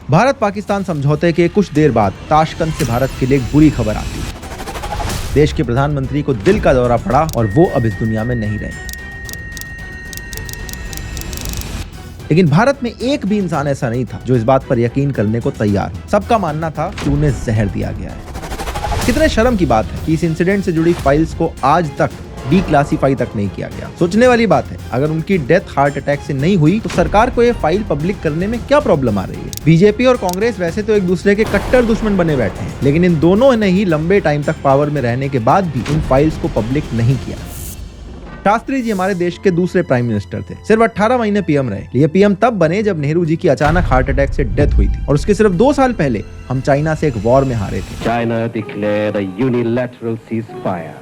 भारत पाकिस्तान समझौते के कुछ देर बाद ताशकंद से भारत के लिए एक बुरी खबर आती है। देश के प्रधानमंत्री को दिल का दौरा पड़ा और वो अब इस दुनिया में नहीं रहे। लेकिन भारत में एक भी इंसान ऐसा नहीं था जो इस बात पर यकीन करने को तैयार हो। सबका मानना था कि उन्हें जहर दिया गया है। कितने शर्म की बात है कि इस इंसिडेंट से जुड़ी फाइल्स को आज तक डिक्लासिफाई तक नहीं किया गया। सोचने वाली बात है, अगर उनकी डेथ हार्ट अटैक से नहीं हुई तो सरकार को ये फाइल पब्लिक करने में क्या प्रॉब्लम आ रही है। बीजेपी और कांग्रेस वैसे तो एक दूसरे के कट्टर दुश्मन बने बैठे हैं, लेकिन इन दोनों ने ही लंबे टाइम तक पावर में रहने के बाद भी इन फाइल्स को पब्लिक नहीं किया। शास्त्री जी हमारे देश के दूसरे प्राइम मिनिस्टर थे। सिर्फ 18 महीने पीएम रहे। ये पीएम तब बने जब नेहरू जी की अचानक हार्ट अटैक से डेथ हुई थी और उसके सिर्फ 2 साल पहले हम चाइना से एक वॉर में हारे थे। China declared a unilateral ceasefire.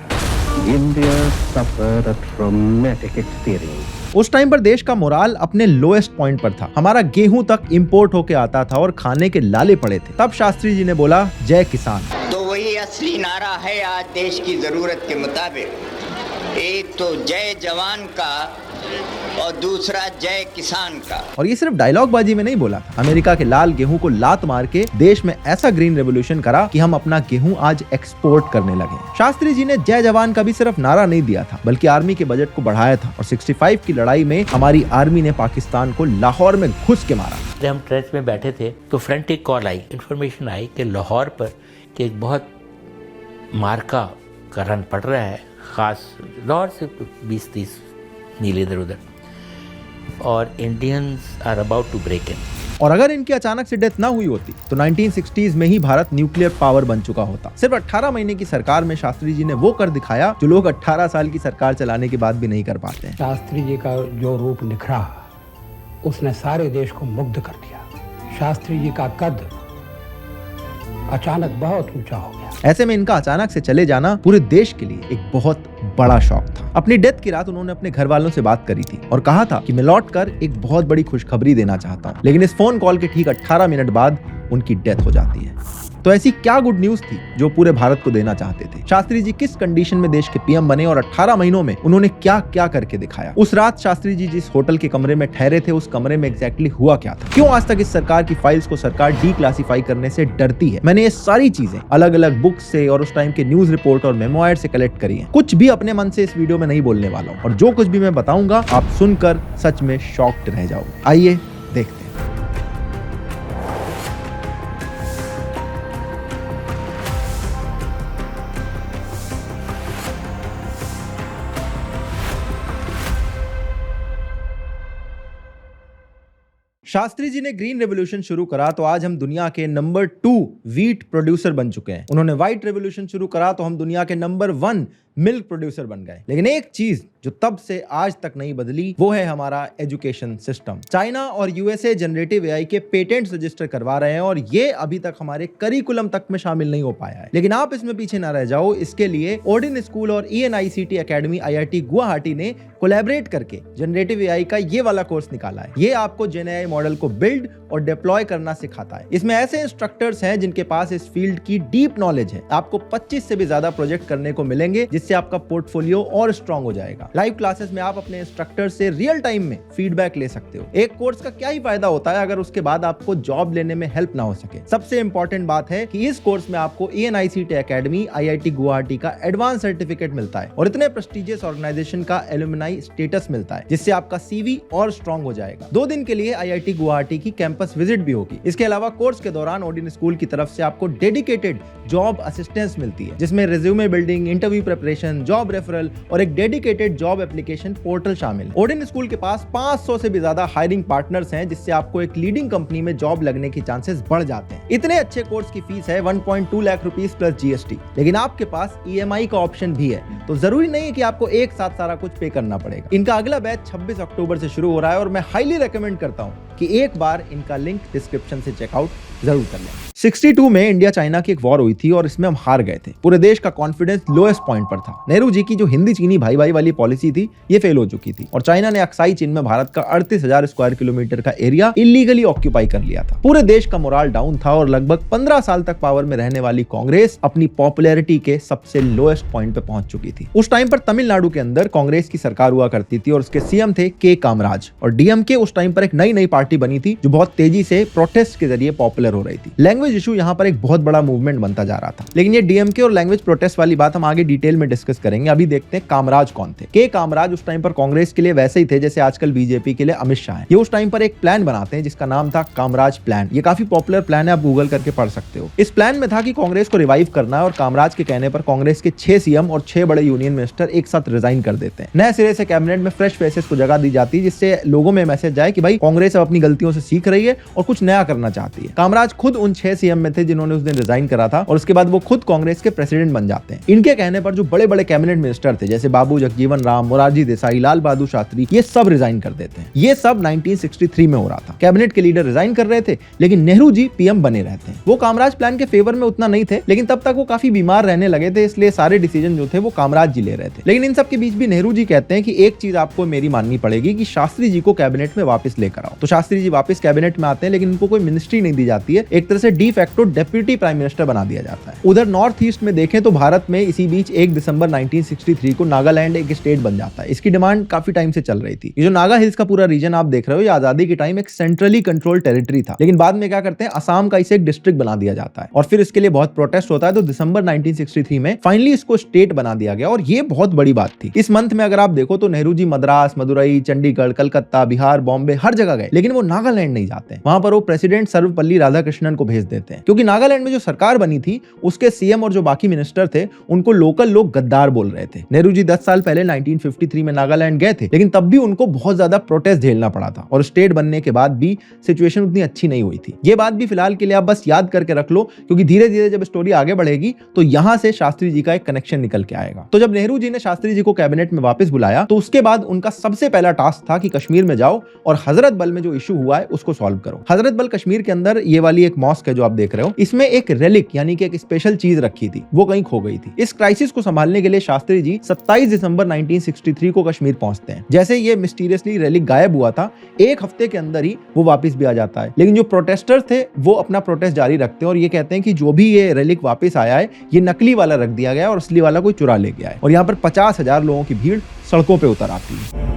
India suffered a traumatic experience. उस टाइम पर देश का मोराल अपने लोएस्ट पॉइंट पर था। हमारा गेहूं तक इंपोर्ट होके आता था और खाने के लाले पड़े थे। तब शास्त्री जी ने बोला, जय किसान। तो वही असली नारा है आज देश की जरूरत के मुताबिक। एक तो जय जवान का और दूसरा जय किसान का। और ये सिर्फ डायलॉग बाजी में नहीं बोला था। अमेरिका के लाल गेहूं को लात मार के देश में ऐसा ग्रीन रेवोल्यूशन करा कि हम अपना गेहूं आज एक्सपोर्ट करने लगे। शास्त्री जी ने जय जवान का भी सिर्फ नारा नहीं दिया था, बल्कि आर्मी के बजट को बढ़ाया था और 65 की लड़ाई में हमारी आर्मी ने पाकिस्तान को लाहौर में घुस के मारा। जब हम ट्रेंच में बैठे थे तो फ्रंटिक कॉल आई, इन्फॉर्मेशन आई कि लाहौर पर कि एक बहुत मार्का का रन पड़ रहा है, खास लाहौर से 20-30 मील इधर उधर, और Indians are about to break in. और अगर इनकी अचानक से डेथ ना हुई होती तो 1960s में ही भारत न्यूक्लियर पावर बन चुका होता। सिर्फ 18 महीने की सरकार में शास्त्री जी ने वो कर दिखाया जो लोग 18 साल की सरकार चलाने के बाद भी नहीं कर पाते हैं। शास्त्री जी का जो रूप निखरा, उसने सारे देश को मुग्ध कर दिया। शास्त्री जी का कद अचानक बहुत ऊंचा हो गया। ऐसे में इनका अचानक से चले जाना पूरे देश के लिए एक बहुत बड़ा शॉक था। अपनी डेथ की रात उन्होंने अपने घर वालों से बात करी थी और कहा था कि मैं लौटकर एक बहुत बड़ी खुशखबरी देना चाहता हूँ। लेकिन इस फोन कॉल के ठीक 18 मिनट बाद उनकी डेथ हो जाती है। तो ऐसी क्या गुड न्यूज थी जो पूरे भारत को देना चाहते थे? शास्त्री जी किस कंडीशन में देश के पीएम बने और 18 महीनों में उन्होंने क्या क्या करके दिखाया? उस रात शास्त्री जी जिस होटल के कमरे में ठहरे थे, उस कमरे में एग्जैक्टली हुआ क्या था? क्यों आज तक इस सरकार की फाइल्स को सरकार डिक्लासिफाई करने से डरती है? मैंने ये सारी चीजें अलग अलग बुक से और उस टाइम के न्यूज रिपोर्ट और मेमोयर से कलेक्ट करी है। कुछ भी अपने मन से इस वीडियो में नहीं बोलने वाला हूँ और जो कुछ भी मैं बताऊंगा आप सुनकर सच में शॉक्ड रह जाओगे। आइए देखते हैं। शास्त्री जी ने ग्रीन रेवोल्यूशन शुरू करा तो आज हम दुनिया के नंबर 2 व्हीट प्रोड्यूसर बन चुके हैं। उन्होंने व्हाइट रेवोल्यूशन शुरू करा तो हम दुनिया के नंबर 1 मिल्क प्रोड्यूसर बन गए। लेकिन एक चीज जो तब से आज तक नहीं बदली वो है हमारा एजुकेशन सिस्टम। चाइना और यूएसए जनरेटिव एआई के पेटेंट्स रजिस्टर करवा रहे हैं और ये अभी तक हमारे करिकुलम तक में शामिल नहीं हो पाया है। लेकिन आप इसमें पीछे ना रह जाओ, इसके लिए ओडिन स्कूल और ENICT अकेडमी IIT गुवाहाटी ने कोलैबोरेट करके जनरेटिव एआई का ये वाला कोर्स निकाला है। ये आपको जेनएआई मॉडल को बिल्ड और डिप्लॉय करना सिखाता है। इसमें ऐसे इंस्ट्रक्टर्स हैं जिनके पास इस फील्ड की डीप नॉलेज है। आपको 25 से भी ज्यादा प्रोजेक्ट करने को मिलेंगे जिससे आपका पोर्टफोलियो और स्ट्रांग हो जाएगा। लाइव क्लासेस में आप अपने इंस्ट्रक्टर से रियल टाइम में फीडबैक ले सकते हो। एक कोर्स का क्या ही फायदा होता है अगर उसके बाद आपको जॉब लेने में हेल्प ना हो सके। सबसे इंपॉर्टेंट बात है कि इस कोर्स में आपको ENICT अकेडमी IIT गुवाहाटी का एडवांस सर्टिफिकेट मिलता है और इतने प्रेस्टिजियस ऑर्गेनाइजेशन का एलुमनाई स्टेटस मिलता है जिससे आपका CV और स्ट्रांग हो जाएगा। 2 दिन के लिए IIT गुवाहाटी की कैंपस विजिट भी होगी। इसके अलावा कोर्स के दौरान ओडिन स्कूल की तरफ से आपको डेडिकेटेड जॉब असिस्टेंस मिलती है जिसमें resume building, interview preparation, job referral और एक डेडिकेटेड जॉब एप्लीकेशन पोर्टल शामिल है। ओडिन स्कूल के पास 500 से भी ज्यादा हायरिंग पार्टनर्स हैं जिससे आपको एक लीडिंग कंपनी में जॉब लगने की चांसेस बढ़ जाते हैं। इतने अच्छे कोर्स की फीस है 1.2 लाख रुपीस प्लस GST। लेकिन आपके पास EMI का ऑप्शन भी है, तो जरूरी नहीं है कि आपको एक साथ सारा कुछ पे करना पड़ेगा। इनका अगला बैच 26 अक्टूबर से शुरू हो रहा है और मैं हाईली रेकमेंड करता हूँ कि एक बार इनका लिंक डिस्क्रिप्शन से चेकआउट जरूर कर लें। 62 में इंडिया चाइना की एक वॉर हुई थी और इसमें हम हार गए थे। पूरे देश का कॉन्फिडेंस लोएस्ट पॉइंट पर था। नेहरू जी की जो हिंदी चीनी भाई भाई वाली पॉलिसी थी ये फेल हो चुकी थी और चाइना ने अक्साई चीन में भारत का 38,000 स्क्वायर किलोमीटर का एरिया इलीगली ऑक्यूपाई कर लिया था। पूरे देश का मोराल डाउन था और लगभग 15 साल तक पावर में रहने वाली कांग्रेस अपनी पॉपुलैरिटी के सबसे लोएस्ट पॉइंट पे पहुंच चुकी थी। उस टाइम पर तमिलनाडु के अंदर कांग्रेस की सरकार हुआ करती थी और उसके सीएम थे के कामराज और डीएमके उस टाइम पर एक नई पार्टी बनी थी जो बहुत तेजी से प्रोटेस्ट के जरिए पॉपुलर हो रही थी। लैंग्वेज इशू यहाँ पर एक बहुत बड़ा मूवमेंट बनता जा रहा था, लेकिन ये डीएमके और लैंग्वेज प्रोटेस्ट वाली बात हम आगे डिटेल में डिस्कस करेंगे। अभी देखते हैं कामराज कौन थे। के कामराज उस टाइम पर कांग्रेस के लिए वैसे ही थे जैसे आजकल बीजेपी के लिए अमित शाह है। ये उस टाइम पर एक प्लान बनाते हैं जिसका नाम था कामराज प्लान। ये काफी पॉपुलर प्लान है, आप गूगल करके पढ़ सकते हो। इस प्लान में था कि कांग्रेस को रिवाइव करना है और कामराज के कहने पर कांग्रेस के 6 सीएम और 6 बड़े यूनियन मिनिस्टर एक साथ रिजाइन कर देते हैं। नए सिरे से कैबिनेट में फ्रेश फेसेस को जगह दी जाती है जिससे लोगों में मैसेज जाए कि भाई कांग्रेस अब अपनी गलतियों से सीख रही है और कुछ नया करना चाहती है। कामराज खुद उन 6 सीएम में थे जिन्होंने उस दिन रिजाइन करा था और उसके बाद वो खुद कांग्रेस के प्रेसिडेंट बन जाते हैं। इनके कहने पर जो बड़े बड़े कैबिनेट मिनिस्टर थे जैसे बाबू जगजीवन राम, मोरारजी देसाई, लाल बहादुर शास्त्री, ये सब रिजाइन कर देते हैं। ये सब 1963 में हो रहा था। कैबिनेट के लीडर रिजाइन कर रहे थे लेकिन नेहरू जी पीएम बने रहते हैं। वो कामराज प्लान के फेवर में उतना नहीं थे, लेकिन तब तक वो काफी बीमार रहने लगे थे, इसलिए सारे डिसीजन जो थे वो कामराज जी ले रहे थे। लेकिन इन सब के बीच भी नेहरू जी कहते हैं कि एक चीज आपको मेरी माननी पड़ेगी कि शास्त्री जी को कैबिनेट में वापस लेकर आओ। तो शास्त्री जी वापस कैबिनेट में आते हैं लेकिन उनको कोई मिनिस्ट्री नहीं दी जाती है, एक तरह से de facto deputy prime minister बना दिया जाता है। उधर नॉर्थ ईस्ट में देखें तो भारत में इसी बीच 1 दिसंबर 1963 को नागालैंड एक स्टेट बन जाता है। इसकी डिमांड काफी टाइम से चल रही थी। ये जो नागा हिल्स का पूरा रीजन आप देख रहे हो ये आजादी के टाइम एक सेंट्रली कंट्रोल टेरिटरी था, लेकिन बाद में क्या करते हैं असम का इसे एक डिस्ट्रिक्ट बना दिया जाता है और फिर इसके लिए बहुत प्रोटेस्ट होता है। तो दिसंबर 1963 में फाइनली इसको स्टेट बना दिया गया और ये बहुत बड़ी बात थी। इस मंथ में अगर आप देखो तो नेहरू जी मद्रास, मदुरई, चंडीगढ़, कलकत्ता, बिहार, बॉम्बे हर जगह गए, लेकिन वो नागालैंड नहीं जाते। वहां पर वो प्रेसिडेंट सर्वपल्ली राधाकृष्णन को भेज देते हैं क्योंकि नागालैंड में जो सरकार बनी थी उसके सीएम और जो बाकी मिनिस्टर थे उनको लोकल लोग गद्दार बोल रहे थे। नेहरू जी 10 साल पहले 1953 में नागालैंड गए थे, लेकिन तब भी उनको बहुत ज्यादा प्रोटेस्ट झेलना पड़ा था और स्टेट बनने के बाद भी सिचुएशन उतनी अच्छी नहीं हुई थी। ये बात भी फिलहाल के लिए आप बस याद करके रख लो क्योंकि धीरे धीरे जब स्टोरी आगे बढ़ेगी तो यहां से शास्त्री जी का एक कनेक्शन निकल के आएगा। तो जब नेहरू जी ने शास्त्री जी को कैबिनेट में वापस बुलाया तो उसके बाद उनका सबसे पहला टास्क था कि कश्मीर में जाओ और हजरत बल में जो इशू हुआ है उसको सॉल्व करो। हजरत बल कश्मीर के अंदर ये वाली एक मॉस्क है जो आप देख रहे हो, इसमें एक रेलिक यानी कि एक स्पेशल चीज रखी थी, वो कहीं खो गई थी। इस क्राइसिस को संभालने के लिए शास्त्री जी 27 दिसंबर 1963 को कश्मीर पहुंचते हैं। जैसे ये मिस्टीरियसली रेलिक गायब हुआ था, एक हफ्ते के अंदर ही वो वापस भी आ जाता है। लेकिन जो प्रोटेस्टर्स थे वो अपना प्रोटेस्ट जारी रखते हैं और ये कहते हैं कि जो भी ये रेलिक वापस आया है ये नकली वाला रख दिया गया और असली वाला कोई चुरा ले गया है। और यहाँ पर 50,000 लोगों की भीड़ सड़कों पे उतर आती है।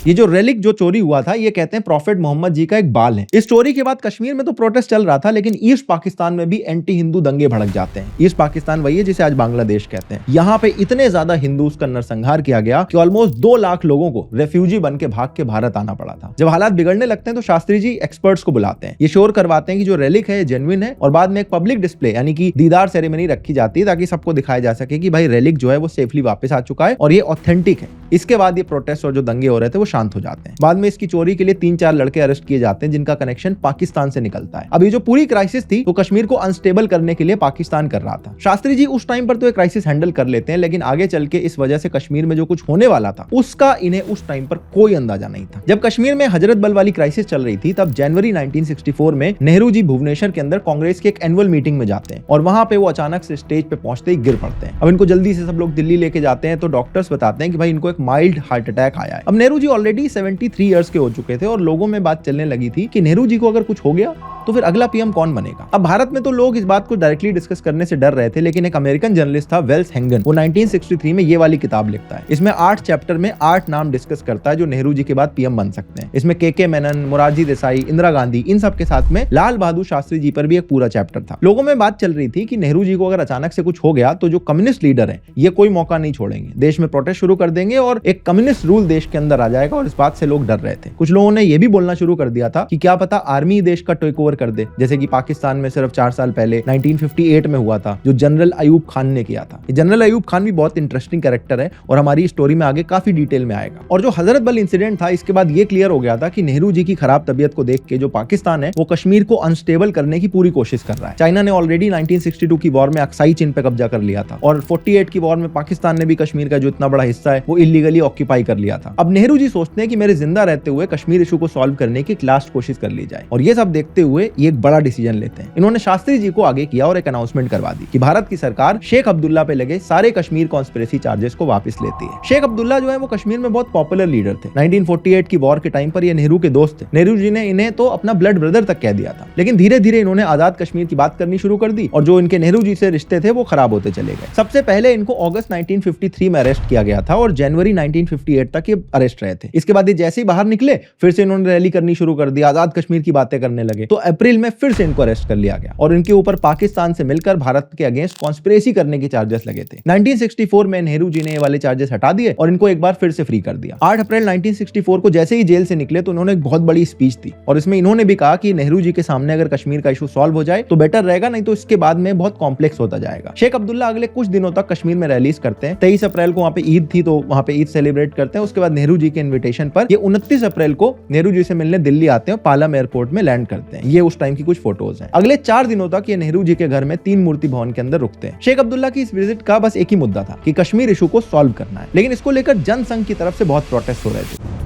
ये जो रेलिक जो चोरी हुआ था ये कहते हैं प्रॉफेट मोहम्मद जी का एक बाल है। इस चोरी के बाद कश्मीर में तो प्रोटेस्ट चल रहा था, लेकिन ईस्ट पाकिस्तान में भी एंटी हिंदू दंगे भड़क जाते हैं। ईस्ट पाकिस्तान वही है जिसे आज बांग्लादेश कहते हैं। यहाँ पे इतने ज्यादा हिंदूज का नरसंहार किया गया कि ऑलमोस्ट 2 लाख लोगों को रेफ्यूजी बन के भाग के भारत आना पड़ा था। जब हालात बिगड़ने लगते हैं तो शास्त्री जी एक्सपर्ट्स को बुलाते हैं, ये श्योर करवाते हैं कि जो रेलिक है जेन्युइन है और बाद में एक पब्लिक डिस्प्ले यानी कि दीदार सेरेमनी रखी जाती है ताकि सबको दिखाया जा सके कि भाई रेलिक जो है वो सेफली वापस आ चुका है और ये ऑथेंटिक है। इसके बाद ये प्रोटेस्ट और जो दंगे हो रहे थे वो शांत हो जाते हैं। बाद में इसकी चोरी के लिए 3-4 लड़के अरेस्ट किए जाते हैं जिनका कनेक्शन पाकिस्तान से निकलता है। अब ये जो पूरी क्राइसिस थी वो कश्मीर को अनस्टेबल करने के लिए पाकिस्तान कर रहा था। शास्त्री जी उस टाइम पर तो ये क्राइसिस हैंडल कर लेते हैं, लेकिन आगे चल के इस वजह से कश्मीर में जो कुछ होने वाला था उसका इन्हें उस टाइम पर कोई अंदाजा नहीं था। जब कश्मीर में हजरत बल वाली क्राइसिस चल रही थी तब जनवरी 1964 में नेहरू जी भुवनेश्वर के अंदर कांग्रेस की एक एनुअल मीटिंग में जाते हैं और वहां पे वो अचानक से स्टेज पे पहुंचते ही गिर पड़ते हैं। अब इनको जल्दी से सब लोग दिल्ली लेके जाते हैं तो डॉक्टर्स बताते हैं कि भाई इनको एक माइल्ड हार्ट अटैक आया है। अब नेहरू जी ऑलरेडी 73 इयर्स के हो चुके थे और लोगों में बात चलने लगी थी कि नेहरू जी को अगर कुछ हो गया तो फिर अगला पीएम कौन बनेगा। अब भारत में तो लोग इस बात को डायरेक्टली डिस्कस करने से डर रहे थे, लेकिन एक अमेरिकन जर्नलिस्ट था वेल्स हेंगन, वो 1963 में ये वाली किताब लिखता है। इसमें 8 चैप्टर में 8 नाम डिस्कस करता है जो नेहरू जी के बाद पीएम बन सकते हैं। इसमें के मेनन, मोरारजी देसाई, इंदिरा गांधी, इन सब के साथ में लाल बहादुर शास्त्री जी पर भी एक पूरा चैप्टर था। लोगों में बात चल रही थी कि नेहरू जी को अगर अचानक से कुछ हो गया तो जो कम्युनिस्ट लीडर है ये कोई मौका नहीं छोड़ेंगे, देश में प्रोटेस्ट शुरू कर देंगे और एक कम्युनिस्ट रूल देश के अंदर आ जाएगा। और इस बात से लोग डर रहे थे। कुछ लोगों ने यह भी बोलना शुरू कर दिया था कि क्या पता आर्मी देश का टेक ओवर कर दे, जैसे कि पाकिस्तान में सिर्फ 4 साल पहले 1958 में हुआ था, जो जनरल अयूब खान ने किया था। जनरल अयूब खान भी बहुत इंटरेस्टिंग कैरेक्टर है और हमारी स्टोरी में आगे काफी डिटेल में आएगा। और जो हजरत बल इंसिडेंट था, इसके बाद ये क्लियर हो गया था कि नेहरू जी की खराब तबीयत को देख के जो पाकिस्तान है वो कश्मीर को अनस्टेबल करने की पूरी कोशिश कर रहा है। चाइना ने ऑलरेडी 1962 की वॉर में अक्साई चीन पे कब्जा कर लिया था और 48 की वॉर में पाकिस्तान ने भी कश्मीर का जो इतना बड़ा हिस्सा है वो इलीगली ऑक्यूपाई कर लिया था। अब नेहरू जी सोचते हैं कि मेरे जिंदा रहते हुए कश्मीर इशू को सॉल्व करने की लास्ट कोशिश कर ली जाए, और ये सब देखते हुए ये एक बड़ा डिसीजन लेते हैं। इन्होंने शास्त्री जी को आगे किया और एक अनाउंसमेंट करवा दी कि भारत की सरकार शेख अब्दुल्ला पे लगे सारे कश्मीर कॉन्स्पिरेसी चार्जेस को वापस लेती है। शेख अब्दुल्ला जो है वो कश्मीर में बहुत पॉपुलर लीडर थे। 1948 की वॉर के टाइम पर ये नेहरू के दोस्त थे। नेहरू जी ने इन्हें तो अपना ब्लड ब्रदर तक कह दिया था, लेकिन धीरे धीरे इन्होंने आजाद कश्मीर की बात करनी शुरू कर दी और जो इनके नेहरू जी से रिश्ते थे वो खराब होते चले गए। सबसे पहले इनको अगस्त 1953 में अरेस्ट किया गया था और जनवरी 1958 तक ये अरेस्ट रहे थे। इसके बाद ये जैसे ही बाहर निकले फिर से इन्होंने रैली करनी शुरू कर दी, आजाद कश्मीर की बातें करने लगे। तो अप्रैल में फिर से इनको अरेस्ट कर लिया गया और इनके ऊपर पाकिस्तान से मिलकर भारत के अगेंस्ट कॉन्स्पिरेसी करने के चार्जेस लगे थे। 1964 में नेहरू जी ने ये वाले चार्जेस हटा दिए और इनको एक बार फिर से फ्री कर दिया। 8 अप्रैल 1964 को जैसे ही जेल से निकले तो उन्होंने एक बहुत बड़ी स्पीच दी और इसमें इन्होंने भी कहा कि नेहरू जी के सामने अगर कश्मीर का इशू सॉल्व हो जाए तो बेटर रहेगा, नहीं तो इसके बाद में बहुत कॉम्प्लेक्स होता जाएगा। शेख अब्दुल्ला अगले कुछ दिनों तक कश्मीर में रैलीज करते हैं। 23 अप्रैल को वहां पे ईद थी तो वहां पे ईद सेलिब्रेट करते हैं। उसके बाद नेहरू जी के इन्विटेशन पर ये 29 अप्रैल को नेहरू जी से मिलने दिल्ली आते हैं, पालम एयरपोर्ट में लैंड करते हैं। ये उस टाइम की कुछ फोटोज हैं। अगले 4 दिनों तक ये नेहरू जी के घर में 3 मूर्ति भवन के अंदर रुकते हैं। शेख अब्दुल्ला की इस विजिट का बस एक ही मुद्दा था कि कश्मीर इशू को सॉल्व करना है, लेकिन इसको लेकर जनसंघ की तरफ से बहुत प्रोटेस्ट हो रहे थे।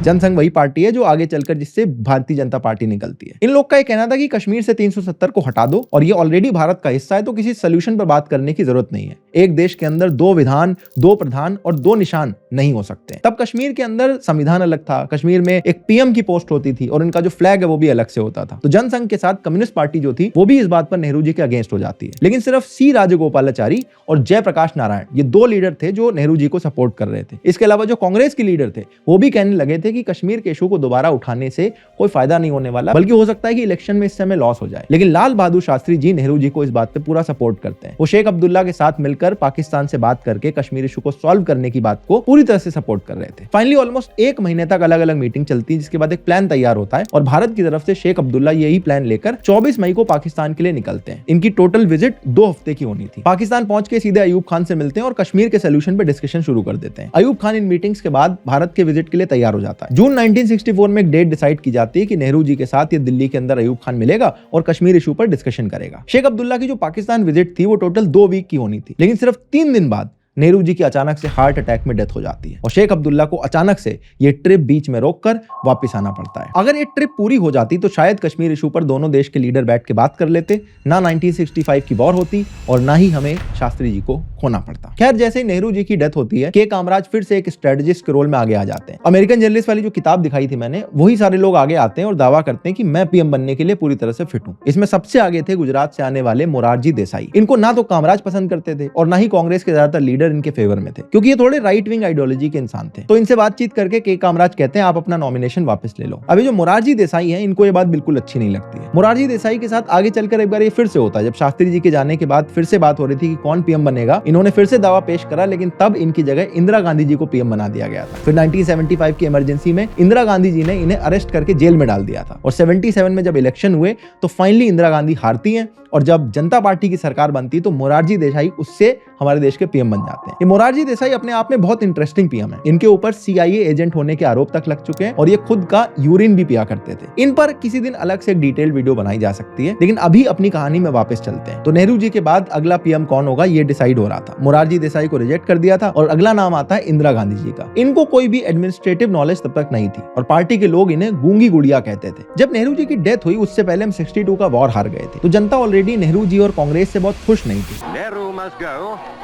जनसंघ वही पार्टी है जो आगे चलकर जिससे भारतीय जनता पार्टी निकलती है। इन लोग का ये कहना था कि कश्मीर से 370 को हटा दो और ये ऑलरेडी भारत का हिस्सा है तो किसी सोल्यूशन पर बात करने की जरूरत नहीं है। एक देश के अंदर 2 विधान, 2 प्रधान और 2 निशान नहीं हो सकते। तब कश्मीर के अंदर संविधान अलग था, कश्मीर में एक पीएम की पोस्ट होती थी और इनका जो फ्लैग है वो भी अलग से होता था। तो जनसंघ के साथ कम्युनिस्ट पार्टी जो थी वो भी इस बात पर नेहरू जी के अगेंस्ट हो जाती है। लेकिन सिर्फ सी राजगोपालाचारी और जयप्रकाश नारायण, ये 2 लीडर थे जो नेहरू जी को सपोर्ट कर रहे थे। इसके अलावा जो कांग्रेस के लीडर थे वो भी कहने लगे थे कि कश्मीर के इशू को दोबारा उठाने से कोई फायदा नहीं होने वाला, बल्कि हो सकता है कि इलेक्शन में इस समय लॉस हो जाए। लेकिन लाल बहादुर शास्त्री जी नेहरू जी को इस बात पे पूरा सपोर्ट करते हैं। वो शेख अब्दुल्ला के साथ मिलकर पाकिस्तान से बात करके कश्मीर इशू को सॉल्व करने की बात को पूरी तरह से सपोर्ट कर रहे थे। फाइनली ऑलमोस्ट 1 महीने तक अलग अलग मीटिंग चलती है, जिसके बाद एक प्लान तैयार होता है और भारत की तरफ से शेख अब्दुल्ला यही प्लान लेकर 24 मई को पाकिस्तान के लिए निकलते हैं। इनकी टोटल विजिट 2 हफ्ते की होनी थी। पाकिस्तान पहुंच के सीधे अयूब खान से मिलते हैं और कश्मीर के सोल्यूशन पे डिस्कशन शुरू कर देते हैं। अयूब खान इन मीटिंग्स के बाद भारत के विजिट के लिए तैयार हो जाता है। जून 1964 में एक डेट डिसाइड की जाती है कि नेहरू जी के साथ ये दिल्ली के अंदर अयूब खान मिलेगा और कश्मीर इशू पर डिस्कशन करेगा। शेख अब्दुल्ला की जो पाकिस्तान विजिट थी वो टोटल 2 वीक की होनी थी, लेकिन सिर्फ 3 दिन बाद नेहरू जी की अचानक से हार्ट अटैक में डेथ हो जाती है और शेख अब्दुल्ला को अचानक से ये ट्रिप बीच में रोककर वापस आना पड़ता है। अगर ये ट्रिप पूरी हो जाती तो शायद कश्मीर इशू पर दोनों देश के लीडर बैठ के बात कर लेते, ना 1965 की वॉर होती और ना ही हमें शास्त्री जी को खोना पड़ता। खैर, जैसे ही नेहरू जी की डेथ होती है, के कामराज फिर से एक स्ट्रेटजिस्ट के रोल में आगे आ जाते हैं। अमेरिकन जर्नलिस्ट वाली जो किताब दिखाई थी मैंने, वही सारे लोग आगे आते हैं और दावा करते हैं कि मैं पीएम बनने के लिए पूरी तरह से फिट हूं। इसमें सबसे आगे थे गुजरात से आने वाले मोरारजी देसाई। इनको ना तो कामराज पसंद करते थे और ना ही कांग्रेस के ज्यादातर लीडर इनके फेवर में थे, क्योंकि ये थोड़े राइट विंग आइडियोलॉजी के इंसान थे। तो इनसे बातचीत करके के कामराज कहते हैं आप अपना नॉमिनेशन वापस ले लो। अभी जो मोरारजी देसाई हैं, इनको ये बात बिल्कुल अच्छी नहीं लगती है। मोरारजी देसाई के साथ आगे चलकर एक बार ये फिर से होता है, जब शास्त्री जी के जाने के बाद फिर से बात हो रही थी कि कौन पीएम बनेगा। इन्होंने फिर से दावा पेश करा, लेकिन तब इनकी जगह इंदिरा गांधी जी को पीएम बना दिया गया था। फिर 1975 की इमरजेंसी में इंदिरा गांधी जी ने इन्हें अरेस्ट करके जेल में डाल दिया था और 77 में जब इलेक्शन हुए तो फाइनली इंदिरा गांधी हारती हैं और जब जनता पार्टी की सरकार बनती तो मोरारजी देसाई उससे हमारे देश के पीएम बन जाते हैं। ये मोरारजी देसाई अपने आप में बहुत इंटरेस्टिंग पीएम है। इनके ऊपर CIA एजेंट होने के आरोप तक लग चुके हैं और ये खुद का यूरिन भी पिया करते थे। इन पर किसी दिन अलग से एक डिटेल्ड वीडियो बनाई जा सकती है, लेकिन अभी अपनी कहानी में वापस चलते हैं। तो नेहरू जी के बाद अगला पीएम कौन होगा ये डिसाइड हो रहा था। मोरारजी देसाई को रिजेक्ट कर दिया था और अगला नाम आता है इंदिरा गांधी जी का। इनको कोई भी एडमिनिस्ट्रेटिव नॉलेज तब तक नहीं थी और पार्टी के लोग इन्हें गूंगी गुड़िया कहते थे। जब नेहरू जी की डेथ हुई उससे पहले हम 62 का वॉर हार गए थे, तो जनता ऑलरेडी नेहरू जी और कांग्रेस से बहुत खुश नहीं थी। Nehru must go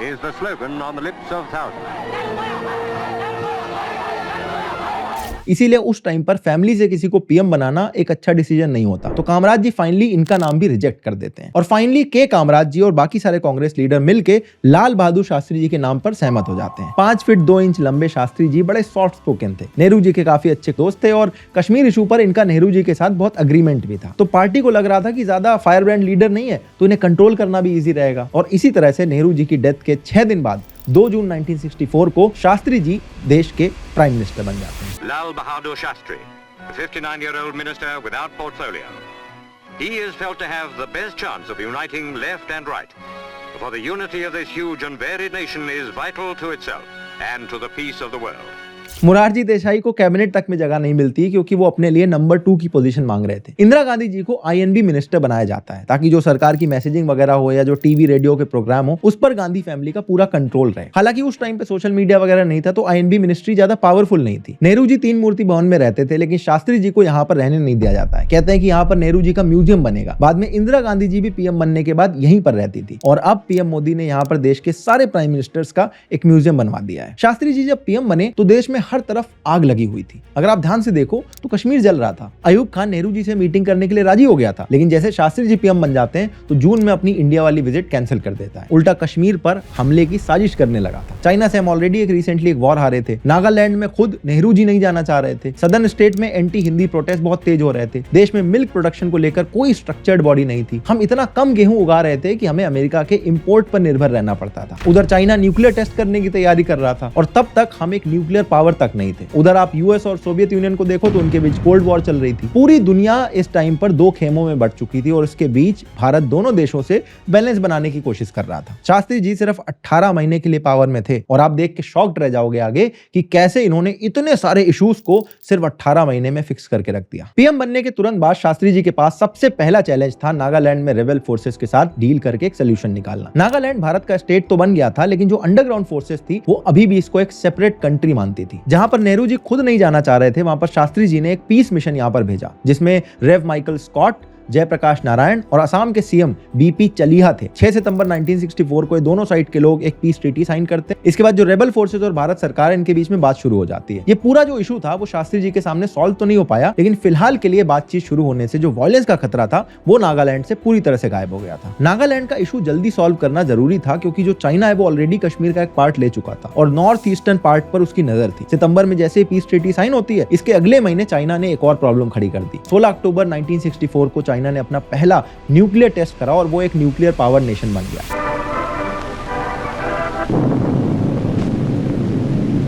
is the slogan on the lips of thousands. इसीलिए उस टाइम पर फैमिली से किसी को पीएम बनाना एक अच्छा डिसीजन नहीं होता। तो कामराज जी फाइनली इनका नाम भी रिजेक्ट कर देते हैं और फाइनली के कामराज जी और बाकी सारे कांग्रेस लीडर मिलके लाल बहादुर शास्त्री जी के नाम पर सहमत हो जाते हैं। 5 फीट 2 इंच लंबे शास्त्री जी बड़े सॉफ्ट स्पोकन थे, नेहरू जी के काफी अच्छे दोस्त थे और कश्मीर इशू पर इनका नेहरू जी के साथ बहुत अग्रीमेंट भी था। तो पार्टी को लग रहा था कि ज्यादा फायर ब्रांड लीडर नहीं है तो इन्हें कंट्रोल करना भी ईजी रहेगा और इसी तरह से नेहरू जी की डेथ के 6 दिन बाद 2 जून 1964 को शास्त्री जी देश के प्राइम मिनिस्टर बन जाते हैं। Lal Bahadur Shastri, a 59-year-old minister without portfolio. He is felt to have the best chance of uniting left and right. For the unity of this huge and varied nation is vital to itself and to the peace of the world. Morarji Desai को cabinet तक में जगह नहीं मिलती क्योंकि वो अपने लिए नंबर 2 की पोजीशन मांग रहे थे। इंदिरा गांधी जी को आईएनबी मिनिस्टर बनाया जाता है ताकि जो सरकार की मैसेजिंग वगैरह हो या जो टीवी रेडियो के प्रोग्राम हो उस पर गांधी फैमिली का पूरा कंट्रोल रहे। हालांकि उस टाइम पे सोशल मीडिया वगैरह नहीं था तो आईएनबी मिनिस्ट्री ज्यादा पावरफुल नहीं थी। नेहरू जी 3 मूर्ति भवन में रहते थे लेकिन शास्त्री जी को यहाँ पर रहने नहीं दिया जाता है। कहते हैं कि यहाँ पर नेहरू जी का म्यूजियम बनेगा। बाद में इंदिरा गांधी जी भी पीएम बनने के बाद यहीं पर रहती थी और अब पीएम मोदी ने यहाँ पर देश के सारे प्राइम मिनिस्टर्स का एक म्यूजियम बनवा दिया है। शास्त्री जी जब पीएम बने तो देश में हर तरफ आग लगी हुई थी। अगर आप ध्यान से देखो तो कश्मीर जल रहा था। अयूब खान नेहरू जी से मीटिंग करने के लिए राजी हो गया था लेकिन जैसे शास्त्री जी पीएम बन जाते हैं तो जून में अपनी इंडिया वाली विजिट कैंसिल कर देता है। उल्टा कश्मीर पर हमले की साजिश करने लगा था। चाइना से हम ऑलरेडी रिसेंटली एक वॉर हारे थे। नागालैंड में खुद नेहरू जी नहीं जाना चाह रहे थे। सदर्न स्टेट में एंटी हिंदी प्रोटेस्ट बहुत तेज हो रहे थे। देश में मिल्क प्रोडक्शन को लेकर कोई स्ट्रक्चर्ड बॉडी नहीं थी। हम इतना कम गेहूं उगा रहे थे कि हमें अमेरिका के इंपोर्ट पर निर्भर रहना पड़ता था। उधर चाइना न्यूक्लियर टेस्ट करने की तैयारी कर रहा था और तब तक हम एक न्यूक्लियर पावर तक नहीं थे। उधर आप यूएस और सोवियत यूनियन को देखो तो उनके बीच कोल्ड वॉर चल रही थी। पूरी दुनिया इस टाइम पर 2 खेमों में बट चुकी थी और इसके बीच भारत दोनों देशों से बैलेंस बनाने की कोशिश कर रहा था। शास्त्री जी सिर्फ 18 महीने के लिए पावर में थे और आप देख के शॉक्ड रह जाओगे आगे कि कैसे इन्होंने इतने सारे इश्यूज को सिर्फ 18 महीने में फिक्स करके रख दिया। पीएम बनने के तुरंत बाद शास्त्री जी के पास सबसे पहला चैलेंज था नागालैंड में रेबेल फोर्सेस के साथ डील करके एक सोल्यूशन निकालना। नागालैंड भारत का स्टेट तो बन गया था लेकिन जो अंडरग्राउंड फोर्सेस थी वो अभी भी इसको एक सेपरेट कंट्री मानती थी। जहां पर नेहरू जी खुद नहीं जाना चाह रहे थे वहां पर शास्त्री जी ने एक पीस मिशन यहां पर भेजा जिसमें रेव माइकल स्कॉट, जयप्रकाश नारायण और असम के सीएम बीपी चलिहा थे। 6 सितंबर 1964 को ये दोनों साइड के लोग एक पीस ट्रीटी साइन करते हैं। इसके बाद जो रेबल फोर्सेस और भारत सरकार इनके बीच में बात शुरू हो जाती है। ये पूरा जो इशू था वो शास्त्री जी के सामने सॉल्व तो नहीं हो पाया लेकिन फिलहाल के लिए बातचीत शुरू होने से जो वायलेंस का खतरा था वो नागालैंड से पूरी तरह से गायब हो गया था। नागालैंड का इशू जल्दी सॉल्व करना जरूरी था क्योंकि जो चाइना है वो ऑलरेडी कश्मीर का एक पार्ट ले चुका था और नॉर्थ ईस्टर्न पार्ट पर उसकी नजर थी। सितंबर में जैसे पीस ट्रीटी साइन होती है इसके अगले महीने चाइना ने एक और प्रॉब्लम खड़ी कर दी। 16 अक्टूबर 1964 को चाइना ने अपना पहला न्यूक्लियर टेस्ट करा और वो एक न्यूक्लियर पावर नेशन बन गया।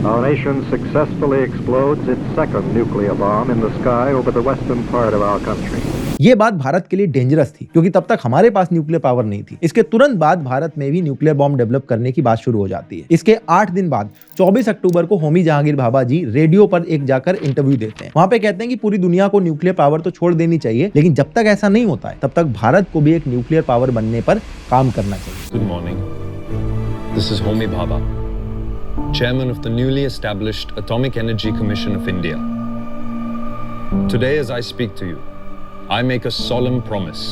Our nation successfully explodes its second nuclear bomb in the sky over the western part of our country. ये बात भारत के लिए डेंजरस थी क्योंकि तब तक हमारे पास न्यूक्लियर पावर नहीं थी। इसके तुरंत बाद भारत में भी न्यूक्लियर बॉम्ब डेवलप करने की बात शुरू हो जाती है। इसके 8 दिन बाद 24 अक्टूबर को होमी जहांगीर भाभा जी रेडियो पर एक जाकर इंटरव्यू देते हैं। वहां पे कहते हैं कि पूरी दुनिया को न्यूक्लियर पावर तो छोड़ देनी चाहिए लेकिन जब तक ऐसा नहीं होता है तब तक भारत को भी एक न्यूक्लियर पावर बनने पर काम करना चाहिए। Good morning. This is Homi Bhabha, Chairman of the newly established Atomic Energy Commission of India. Today, as I speak to you, I make a solemn promise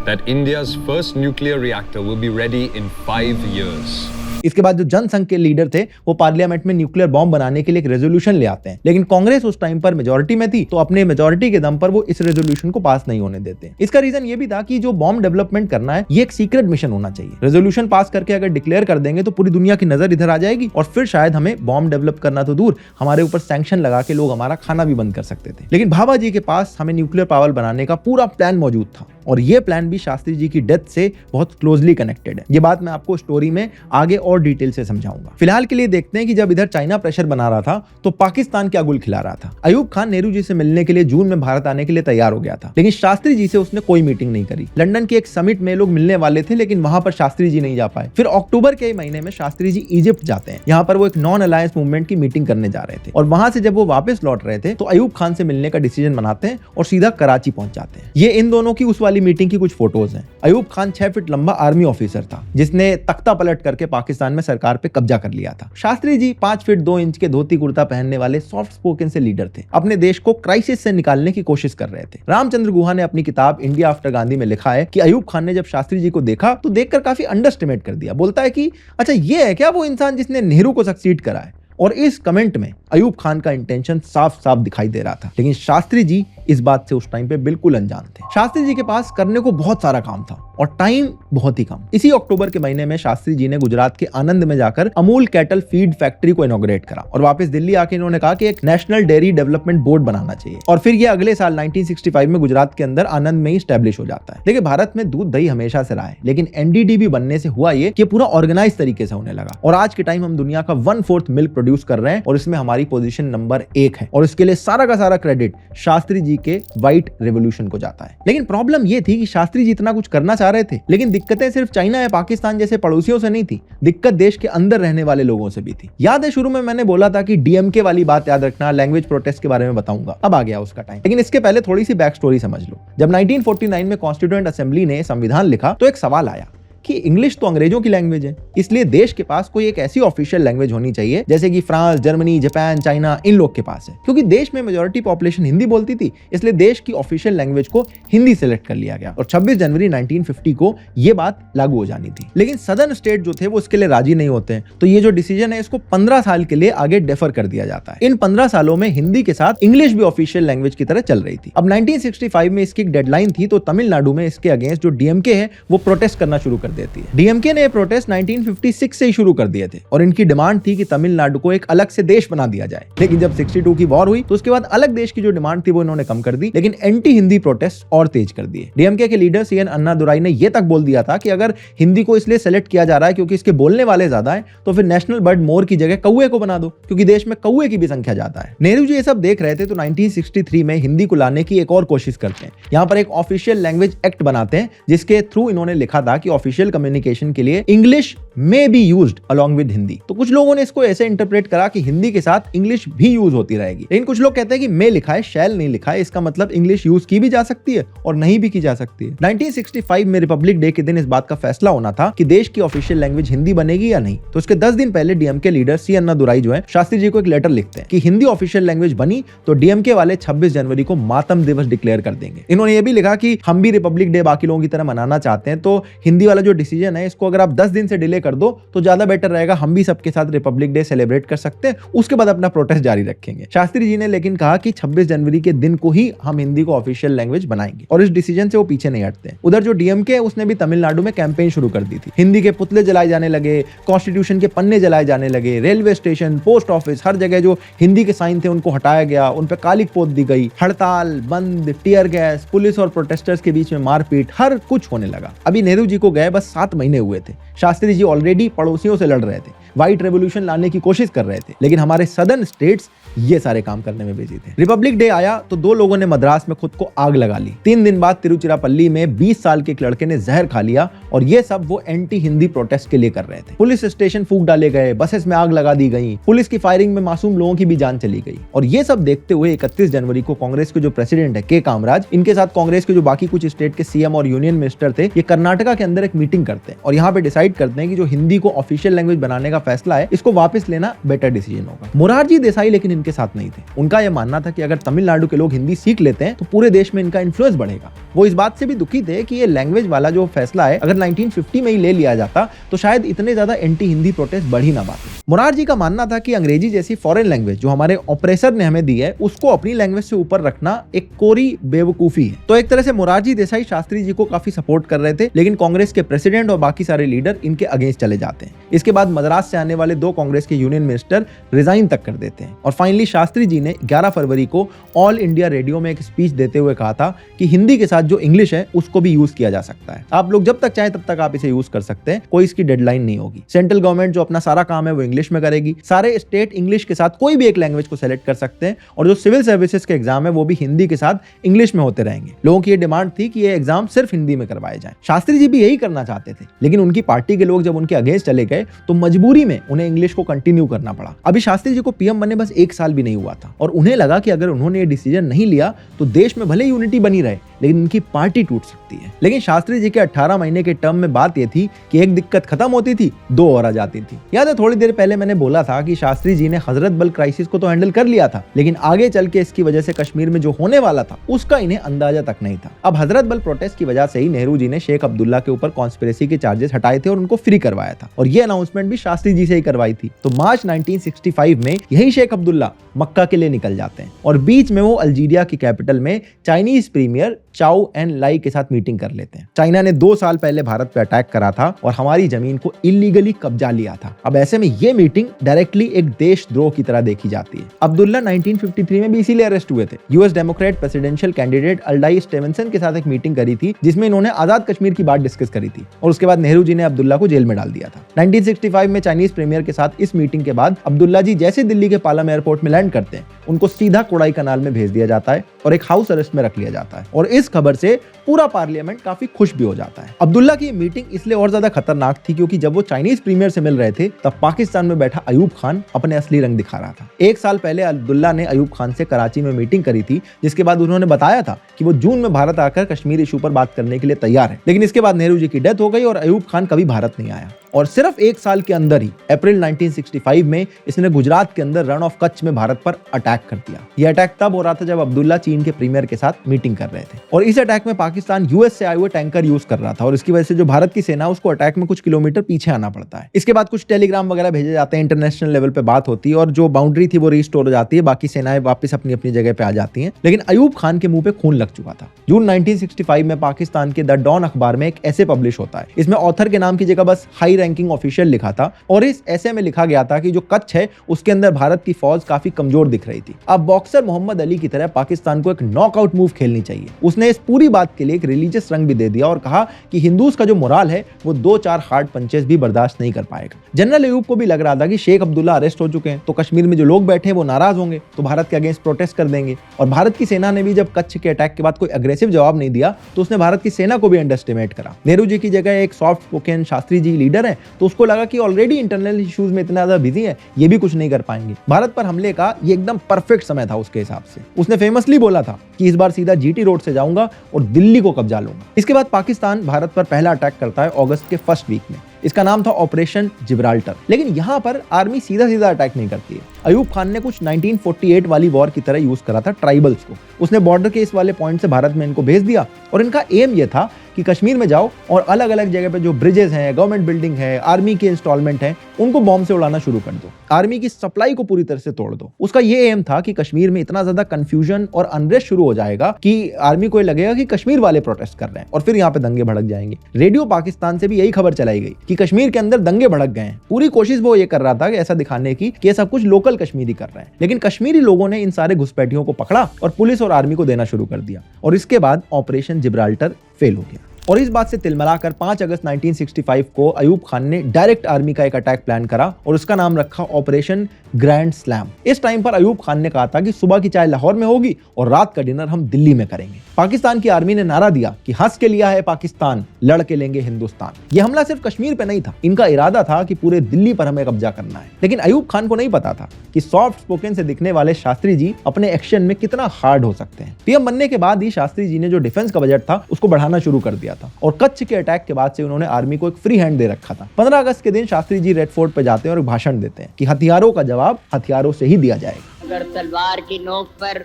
that India's first nuclear reactor will be ready in 5 years. इसके बाद जो जनसंघ के leader थे वो parliament में nuclear bomb बनाने के लिए एक रेजोल्यूशन ले आते हैं लेकिन कांग्रेस उस टाइम पर मेजोरिटी में थी तो अपने मेजोरिटी के दम पर वो इस रेजोल्यूशन को पास नहीं होने देते। इसका रीजन ये भी था कि जो बॉम्ब डेवलपमेंट करना है ये एक सीक्रेट मिशन होना चाहिए। रेजोल्यूशन पास करके अगर डिक्लेयर कर देंगे तो पूरी दुनिया की नजर इधर आ जाएगी और फिर शायद हमें बॉम्ब डेवलप करना तो दूर हमारे ऊपर सैंक्शन लगा के लोग हमारा खाना भी बंद कर सकते थे। लेकिन भाभा जी के पास हमें न्यूक्लियर पावर बनाने का पूरा प्लान मौजूद था और ये प्लान भी शास्त्री जी की डेथ से बहुत क्लोजली कनेक्टेड है। ये बात मैं आपको स्टोरी में आगे और डिटेल से समझाऊंगा। फिलहाल के लिए देखते हैं कि जब इधर चाइना प्रेशर बना रहा था तो पाकिस्तान क्या गुल खिला रहा था। अयूब खान नेहरू जी से मिलने के लिए जून में भारत आने के लिए तैयार हो गया था लेकिन शास्त्री जी से उसने कोई मीटिंग नहीं करी। लंदन की एक समिट में लोग मिलने वाले थे लेकिन वहां पर शास्त्री जी नहीं जा पाए। फिर अक्टूबर के महीने में शास्त्री जी इजिप्ट जाते हैं। यहाँ पर वो एक नॉन अलायंस मूवमेंट की मीटिंग करने जा रहे थे और वहां से जब वो वापस लौट रहे थे तो अयूब खान से मिलने का डिसीजन बनाते हैं और सीधा कराची पहुंच जाते हैं। ये इन दोनों की उस वाली मीटिंग की कुछ फोटोज हैं। अयूब खान 6 फीट लंबा आर्मी ऑफिसर था जिसने तख्ता पलट करके पाकिस्तान में सरकार पे कब्जा कर लिया था। शास्त्री जी 5 फीट 2 इंच के धोती कुर्ता पहनने वाले सॉफ्ट स्पोकन से लीडर थे। अपने देश को क्राइसिस से निकालने की कोशिश कर रहे थे। रामचंद्र गुहा ने अपनी किताब इंडिया आफ्टर गांधी में लिखा है कि अयूब खान ने जब शास्त्री जी को देखा तो देखकर काफी अंडरस्टिमेट कर दिया। बोलता है कि अच्छा ये है क्या वो इंसान जिसने नेहरू को सक्सीड करा है। और इस कमेंट में अयूब खान का इंटेंशन साफ साफ दिखाई दे रहा था लेकिन शास्त्री जी इस बात से उस टाइम पे बिल्कुल अनजान थे। शास्त्री जी के पास करने को बहुत सारा काम था और टाइम बहुत ही कम। इसी अक्टूबर के महीने में शास्त्री जी ने गुजरात के आनंद में जाकर अमूल कैटल फीड फैक्ट्री को इनॉग्रेट करा और वापस दिल्ली आके इन्होंने कहा कि एक नेशनल डेयरी डेवलपमेंट बोर्ड बनाना चाहिए और फिर ये अगले साल 1965 में गुजरात के अंदर आनंद में ही स्टैब्लिश हो जाता है। देखिए, भारत में दूध दही हमेशा से रहा है, लेकिन एनडीडीबी बनने से हुआ ये कि पूरा ऑर्गेनाइज तरीके से होने लगा और आज के टाइम हम दुनिया का 1/4 मिल्क प्रोड्यूस कर रहे हैं और इसमें हमारी पोजीशन नंबर 1 है और इसके लिए सारा का सारा क्रेडिट शास्त्री जी के व्हाइट रेवोल्यूशन को जाता है। लेकिन प्रॉब्लम ये थी कि शास्त्री जी इतना कुछ करना चाह रहे थे, लेकिन दिक्कतें सिर्फ चाइना या पाकिस्तान जैसे पड़ोसियों से नहीं थी, दिक्कत देश के अंदर रहने वाले लोगों से भी थी। याद है शुरू में मैंने बोला था कि डीएमके वाली बात याद रखना, लैंग्वेज प्रोटेस्ट के बारे में बताऊंगा, अब आ गया उसका टाइम। लेकिन इसके पहले थोड़ी सी बैक स्टोरी समझ लो। जब 1949 में कॉन्स्टिट्यूएंट असेंबली ने संविधान लिखा तो एक सवाल आया कि इंग्लिश तो अंग्रेजों की लैंग्वेज है, इसलिए देश के पास कोई एक ऐसी ऑफिशियल लैंग्वेज होनी चाहिए जैसे कि France, Germany, Japan, China in लोग के पास है। क्योंकि देश में मेजॉरिटी पॉपुलेशन हिंदी बोलती थी, इसलिए देश की ऑफिशियल लैंग्वेज को हिंदी सेलेक्ट कर लिया गया और 26 जनवरी 1950 को यह बात लागू हो जानी थी। लेकिन सदर्न स्टेट जो थे वो इसके लिए राजी नहीं होते हैं, तो ये जो डिसीजन है इसको 15 साल के लिए आगे डेफर कर दिया जाता है। इन 15 सालों में हिंदी के साथ इंग्लिश भी ऑफिशियल लैंग्वेज की तरह चल रही थी। अब 1965 में इसकी एक डेडलाइन थी, तो तमिलनाडु में इसके अगेंस्ट जो डीएमके है वो प्रोटेस्ट करना शुरू कर देती है। डीएमके ने प्रोटेस्ट 1956 से ही शुरू कर दिए थे और इनकी डिमांड थी कि तमिलनाडु को एक अलग से देश बना दिया जाए। लेकिन जब 62 की वॉर हुई तो उसके बाद अलग देश की जो डिमांड थी वो इन्होंने कम कर दी, लेकिन एंटी हिंदी प्रोटेस्ट और तेज कर दिए। डीएमके के लीडर सीएन अन्नादुराई ने यह तक बोल दिया था कि अगर हिंदी को इसलिए सेलेक्ट किया जा रहा है क्योंकि इसके बोलने वाले ज्यादा हैं, तो फिर नेशनल बर्ड मोर की जगह कौवे को बना दो, क्योंकि देश में कौवे की भी संख्या ज्यादा है। नेहरू जी ये सब देख रहे थे तो 1963 में हिंदी को लाने की एक और कोशिश करते हैं। यहाँ पर एक ऑफिशियल लैंग्वेज एक्ट बनाते हैं जिसके थ्रू इन्होंने लिखा था कि ऑफिशियल कम्युनिकेशन के लिए इंग्लिश में be used along with Hindi. तो कुछ लोगों ने इसको ऐसे इंटरप्रेट करा कि हिंदी के साथ इंग्लिश भी यूज होती रहेगी, लेकिन कुछ लोग कहते हैं कि में लिखा है, शैल नहीं लिखा है, इसका मतलब इंग्लिश यूज की भी जा सकती है और नहीं भी की जा सकती है। 1965 में रिपब्लिक डे के दिन इस बात का फैसला होना था कि देश की ऑफिशियल लैंग्वेज हिंदी बनेगी या नहीं। तो उसके 10 दिन पहले डीएमके लीडर सी अन्नादुराई जो है शास्त्री जी को एक लेटर लिखते हैं कि हिंदी ऑफिशियल लैंग्वेज बनी तो डीएमके वाले 26 जनवरी को मातम दिवस डिक्लेयर कर देंगे। इन्होंने ये भी लिखा कि हम भी रिपब्लिक डे बाकी लोगों की तरह मनाना चाहते हैं, तो हिंदी वाला जो डिसीजन है इसको अगर आप 10 दिन से डिले कर दो तो ज्यादा बेटर रहेगा, हम भी सबके साथ रिपब्लिक डे सेलिब्रेट कर सकते हैं, उसके बाद अपना प्रोटेस्ट जारी रखेंगे। शास्त्री जी ने लेकिन कहा कि 26 जनवरी के दिन को ही हम हिंदी को ऑफिशियल लैंग्वेज बनाएंगे और इस डिसीजन से वो पीछे नहीं हटते। उधर जो डीएमके है उसने भी तमिलनाडु में कैंपेन शुरू कर दी थी। हिंदी के पुतले जलाए जाने लगे, कॉन्स्टिट्यूशन के पन्ने जलाए जाने लगे, रेलवे स्टेशन, पोस्ट ऑफिस, हर जगह जो हिंदी के साइन थे उनको हटाया गया, उन पर कालिक पोत दी गई। हड़ताल, बंद, टीयर गैस, पुलिस और प्रोटेस्टर्स के बीच में मारपीट, हर कुछ होने लगा। अभी नेहरू जी को गए बस 7 महीने हुए थे। शास्त्री जी ऑलरेडी पड़ोसियों से लड़ रहे थे, व्हाइट रेवोल्यूशन लाने की कोशिश कर रहे थे, लेकिन हमारे सदर्न स्टेट्स ये सारे काम करने में बिजी थे। रिपब्लिक डे आया तो 2 लोगों ने मद्रास में खुद को आग लगा ली। 3 दिन बाद तिरुचिरापल्ली में 20 साल के एक लड़के ने जहर खा लिया और ये सब वो एंटी हिंदी प्रोटेस्ट के लिए कर रहे थे। पुलिस स्टेशन फूंक डाले गए, बसेस में आग लगा दी गई, पुलिस की फायरिंग में मासूम लोगों की भी जान चली गई। और ये सब देखते हुए 31 जनवरी को कांग्रेस के जो प्रेसिडेंट है के कामराज, इनके साथ कांग्रेस के जो बाकी कुछ स्टेट के सीएम और यूनियन मिनिस्टर थे, ये कर्नाटका के अंदर एक मीटिंग करते हैं और यहाँ पे डिसाइड करते हैं कि जो हिंदी को ऑफिशियल लैंग्वेज बनाने का फैसला है इसको वापस लेना बेटर डिसीजन होगा। मोरारजी देसाई लेकिन इनके साथ नहीं थे। उनका यह मानना था कि अगर तमिलनाडु के लोग हिंदी सीख लेते हैं तो पूरे देश में इनका इन्फ्लुएंस बढ़ेगा। वो इस बात से भी दुखी थे कि ये लैंग्वेज वाला जो फैसला है अगर 1950 में ही ले लिया जाता तो शायद इतने ज्यादा एंटी हिंदी प्रोटेस्ट बढ़ ही ना पाते। मोरारजी का मानना था कि अंग्रेजी जैसी फॉरेन लैंग्वेज जो हमारे ऑपरेसर ने हमें दी है उसको अपनी लैंग्वेज से ऊपर रखना एक कोरी बेवकूफी है। तो एक तरह से मोरारजी देसाई शास्त्री जी को काफी सपोर्ट कर रहे थे, लेकिन कांग्रेस के प्रेसिडेंट और बाकी सारे लीडर इनके अगेंस्ट चले जाते हैं। इसके बाद मद्रास से आने वाले 2 कांग्रेस के यूनियन मिनिस्टर रिजाइन तक कर देते हैं और फाइनली शास्त्री जी ने 11 फरवरी को ऑल इंडिया रेडियो में एक स्पीच देते हुए कहा था कि हिंदी के साथ जो इंग्लिश है उसको भी यूज किया जा सकता है। आप लोग जब तक चाहे तब तक आप इसे यूज कर सकते हैं, कोई इसकी डेडलाइन नहीं होगी। सेंट्रल गवर्नमेंट जो अपना सारा काम है वो इंग्लिश में करेगी, सारे स्टेट इंग्लिश के साथ कोई भी एक लैंग्वेज को सेलेक्ट कर सकते हैं और जो सिविल सर्विसेज के एग्जाम है वो भी हिंदी के साथ इंग्लिश में होते रहेंगे। लोगों की ये डिमांड थी कि ये एग्जाम सिर्फ हिंदी में करवाए जाए। शास्त्री जी भी यही करना चाहते थे, लेकिन उनकी पार्टी के लोग जब उनके अगेंस्ट चले गए तो मजबूरी में उन्हें इंग्लिश को कंटिन्यू करना पड़ा। अभी शास्त्री जी को पीएम बनने बस 1 साल भी नहीं हुआ था और उन्हें लगा कि अगर उन्होंने ये डिसीजन नहीं लिया तो देश में भले यूनिटी बनी रहे लेकिन उनकी पार्टी टूट सकती है। लेकिन शास्त्री जी के 18 महीने के टर्म में बात यह थी कि एक दिक्कत खत्म होती थी, 2 और आ जाती थी। याद है थोड़ी देर पहले मैंने बोला था कि शास्त्री जी ने हजरत बल क्राइसिस को तो हैंडल कर लिया था, लेकिन आगे चल के इसकी वजह से कश्मीर में जो होने वाला था उसका इन्हें अंदाजा तक नहीं था। अब हजरत बल प्रोटेस्ट की वजह से ही नेहरू जी ने शेख अब्दुल्ला के ऊपर कॉन्स्पिरेसी के चार्जेस हटाए थे और उनको फ्री करवा करवाया था और ये अनाउंसमेंट भी शास्त्री जी से ही करवाई थी। तो मार्च 1965 में यही शेख अब्दुल्ला मक्का के लिए निकल जाते हैं और बीच में वो अल्जीरिया की कैपिटल में चाइनीज प्रीमियर चाओ एन लाई के साथ मीटिंग कर लेते हैं। चाइना ने 2 साल पहले भारत पे अटैक करा था और हमारी जमीन को इलीगली कब्जा लिया था। अब ऐसे में ये मीटिंग डायरेक्टली एक देशद्रोह की तरह देखी जाती है। अब्दुल्ला 1953 में भी इसीलिए अरेस्ट हुए थे। यूएस डेमोक्रेट प्रेसिडेंशियल कैंडिडेट अल्डाई स्टेवेंसन के साथ एक मीटिंग करी थी जिसमें इन्होंने आजाद कश्मीर की बात डिस्कस करी थी और उसके बाद नेहरू जी ने अब्दुल्ला को जेल में डाल दिया था। 1965 में चाइनीज प्रीमियर के साथ इस मीटिंग के बाद अब्दुल्ला जी जैसे दिल्ली के पालम एयरपोर्ट में लैंड करते हैं, उनको सीधा कोडाई कनाल में भेज दिया जाता है और एक हाउस अरेस्ट में रख लिया जाता है और इस खबर से पूरा पार्लियामेंट काफी खुश भी हो जाता है। अब्दुल्ला की मीटिंग इसलिए और ज्यादा खतरनाक थी क्योंकि जब वो चाइनीज प्रीमियर से मिल रहे थे तब पाकिस्तान में बैठा अयूब खान अपने असली रंग दिखा रहा था। 1 साल पहले अब्दुल्ला ने अयूब खान से कराची में मीटिंग करी थी जिसके बाद उन्होंने बताया था कि वो जून में भारत आकर कश्मीर इशू पर बात करने के लिए तैयार है, लेकिन इसके बाद नेहरू जी की डेथ हो गई और अयूब खान कभी भारत नहीं आया। और सिर्फ 1 साल के अंदर ही अप्रैल 1965 में इसने गुजरात के अंदर रण ऑफ कच्छ में भारत पर अटैक कर दिया। यह अटैक तब हो रहा था जब अब्दुल्ला चीन के प्रीमियर के साथ मीटिंग कर रहे थे और इस अटैक में पाकिस्तान यूएस से आए हुए टैंकर यूज कर रहा था और इसकी वजह से जो भारत की सेना उसको अटैक में कुछ किलोमीटर पीछे आना पड़ता है। इसके बाद कुछ टेलीग्राम वगैरह भेजे जाते हैं, इंटरनेशनल लेवल पे बात होती है और जो बाउंड्री थी वो रिस्टोर हो जाती है, बाकी सेनाएं वापस अपनी अपनी जगह पे आ जाती हैं। लेकिन अयूब खान के मुंह पे खून लग चुका था। जून 1965 में पाकिस्तान के द डॉन अखबार में एक ऐसे पब्लिश होता है। इसमें ऑथर के नाम की जगह बस हाई रैंकिंग ऑफिशियल लिखा था और इस ऐसे में लिखा गया था कि जो कच्छ है उसके अंदर भारत की फौज काफी कमजोर दिख रही थी। अब बॉक्सर मोहम्मद अली की तरह पाकिस्तान को एक नॉकआउट मूव खेलनी चाहिए। उसने इस पूरी बात के लिए एक रिलीजियस रंग भी दे दिया और कहा कि हिंदूज का जो मोराल है वो 2-4 हार्ड पंचेस भी बर्दाश्त नहीं कर पाएगा। जनरल अयूब को भी लग रहा था कि शेख अब्दुल्ला अरेस्ट हो चुके हैं तो कश्मीर में जो लोग बैठे हैं वो नाराज होंगे तो भारत के अगेंस्ट प्रोटेस्ट कर देंगे और भारत की सेना ने भी जब कच्छ के अटैक के बाद कोई अग्रेसिव जवाब नहीं दिया तो उसने भारत की सेना को भी अंडरएस्टिमेट करा। नेहरू जी की जगह एक soft spoken Shastri ji leader है तो उसको लगा कि ऑलरेडी इंटरनल इश्यूज में इतना ज्यादा बिजी है, ये भी कुछ नहीं कर पाएंगे। भारत पर हमले का ये एकदम परफेक्ट समय था उसके हिसाब से। उसने फेमसली बोला था कि इस बार सीधा जीटी रोड से जाऊंगा और दिल्ली को कब्जा लूंगा। इसके बाद पाकिस्तान भारत पर पहला अटैक करता है अगस्त के फर्स्ट वीक में। इसका नाम था ऑपरेशन जिब्राल्टर। लेकिन यहाँ पर आर्मी सीधा सीधा अटैक नहीं करती है। अयूब खान ने कुछ 1948 वाली वॉर की तरह यूज करा था ट्राइबल्स को। उसने बॉर्डर के इस वाले पॉइंट से भारत में इनको भेज दिया और इनका एम ये था कि कश्मीर में जाओ और अलग अलग जगह पे जो ब्रिजेस हैं, गवर्नमेंट बिल्डिंग है, आर्मी के इंस्टॉलमेंट हैं, उनको बॉम्ब से उड़ाना शुरू कर दो, आर्मी की सप्लाई को पूरी तरह से तोड़ दो। उसका ये एम था कि कश्मीर में इतना ज्यादा कंफ्यूजन और अनरेस्ट शुरू हो जाएगा कि आर्मी को लगेगा कि कश्मीर वाले प्रोटेस्ट कर रहे हैं और फिर यहाँ पे दंगे भड़क जाएंगे। रेडियो पाकिस्तान से भी यही खबर चलाई गई कि कश्मीर के अंदर दंगे भड़क गए हैं। पूरी कोशिश वो ये कर रहा था कि ऐसा दिखाने की कि सब कुछ लोकल कश्मीरी कर रहे हैं, लेकिन कश्मीरी लोगों ने इन सारे घुसपैठियों को पकड़ा और पुलिस और आर्मी को देना शुरू कर दिया और इसके बाद ऑपरेशन जिब्राल्टर फेल हो गया। और इस बात से तिलमिलाकर 5 अगस्त 1965 को अयूब खान ने डायरेक्ट आर्मी का एक अटैक प्लान करा और उसका नाम रखा ऑपरेशन ग्रैंड स्लैम। इस टाइम पर अयूब खान ने कहा था कि सुबह की चाय लाहौर में होगी और रात का डिनर हम दिल्ली में करेंगे। पाकिस्तान की आर्मी ने नारा दिया कि हंस के लिया है पाकिस्तान, लड़ के लेंगे हिंदुस्तान। यह हमला सिर्फ कश्मीर पे नहीं था, इनका इरादा था कि पूरे दिल्ली पर हमें कब्जा करना है। लेकिन अयूब खान को नहीं पता था कि सॉफ्ट स्पोकन से दिखने वाले शास्त्री जी अपने एक्शन में कितना हार्ड हो सकते हैं। पीएम बनने के बाद ही शास्त्री जी ने जो डिफेंस का बजट था उसको बढ़ाना शुरू कर दिया था और कच्छ के अटैक के बाद से उन्होंने आर्मी को एक फ्री हैंड दे रखा था। 15 अगस्त के दिन शास्त्री जी रेड फोर्ट पे जाते हैं और एक भाषण देते हैं कि हथियारों का जवाब हथियारों से ही दिया जाएगा। अगर तलवार की नोक पर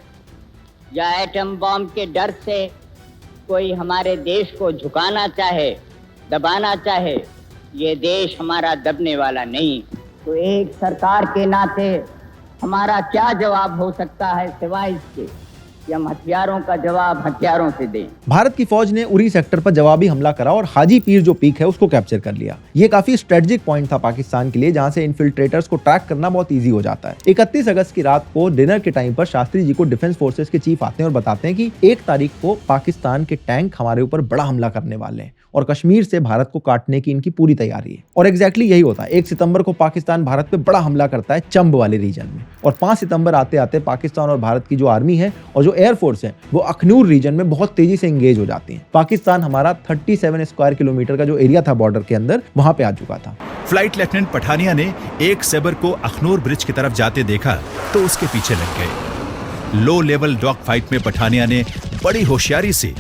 या एटम बॉम्ब के डर से कोई हमारे देश को झुकाना चाहे, दबाना चाहे, ये देश हमारा दबने वाला नहीं। तो एक सरकार के नाते हमारा क्या जवाब हो सकता है सिवाय इसके कि हम हथियारों का जवाब हथियारों से दें। भारत की फौज ने उरी सेक्टर पर जवाबी हमला करा और हाजी पीर जो पीक है उसको कैप्चर कर लिया। ये काफी स्ट्रेटेजिक पॉइंट था पाकिस्तान के लिए, जहां से इन्फिल्ट्रेटर्स को ट्रैक करना बहुत इजी हो जाता है। 31 अगस्त की रात को डिनर के टाइम पर शास्त्री जी को डिफेंस फोर्सेस के चीफ आते हैं और बताते हैं कि 1 तारीख को पाकिस्तान के टैंक हमारे ऊपर बड़ा हमला करने वाले हैं और कश्मीर से भारत को काटने की इनकी पूरी तैयारी है। और एग्जैक्टली यही होता है। 1 सितंबर को पाकिस्तान भारत पे बड़ा हमला करता है चंब वाले रीजन में और 5 सितंबर आते आते पाकिस्तान और भारत की जो आर्मी है और जो एयरफोर्स है वो अखनूर रीजन में बहुत तेजी से एंगेज हो जाती है। पाकिस्तान हमारा 37 स्क्वायर किलोमीटर का जो एरिया था बॉर्डर के अंदर, वहां पे आ चुका था। फ्लाइट लेफ्टिनेंट पठानिया ने एक सैबर को अखनूर ब्रिज की तरफ जाते देखा तो उसके पीछे लग गए। लो लेवल डॉग फाइट में पठानिया ने बड़ी होशियारी से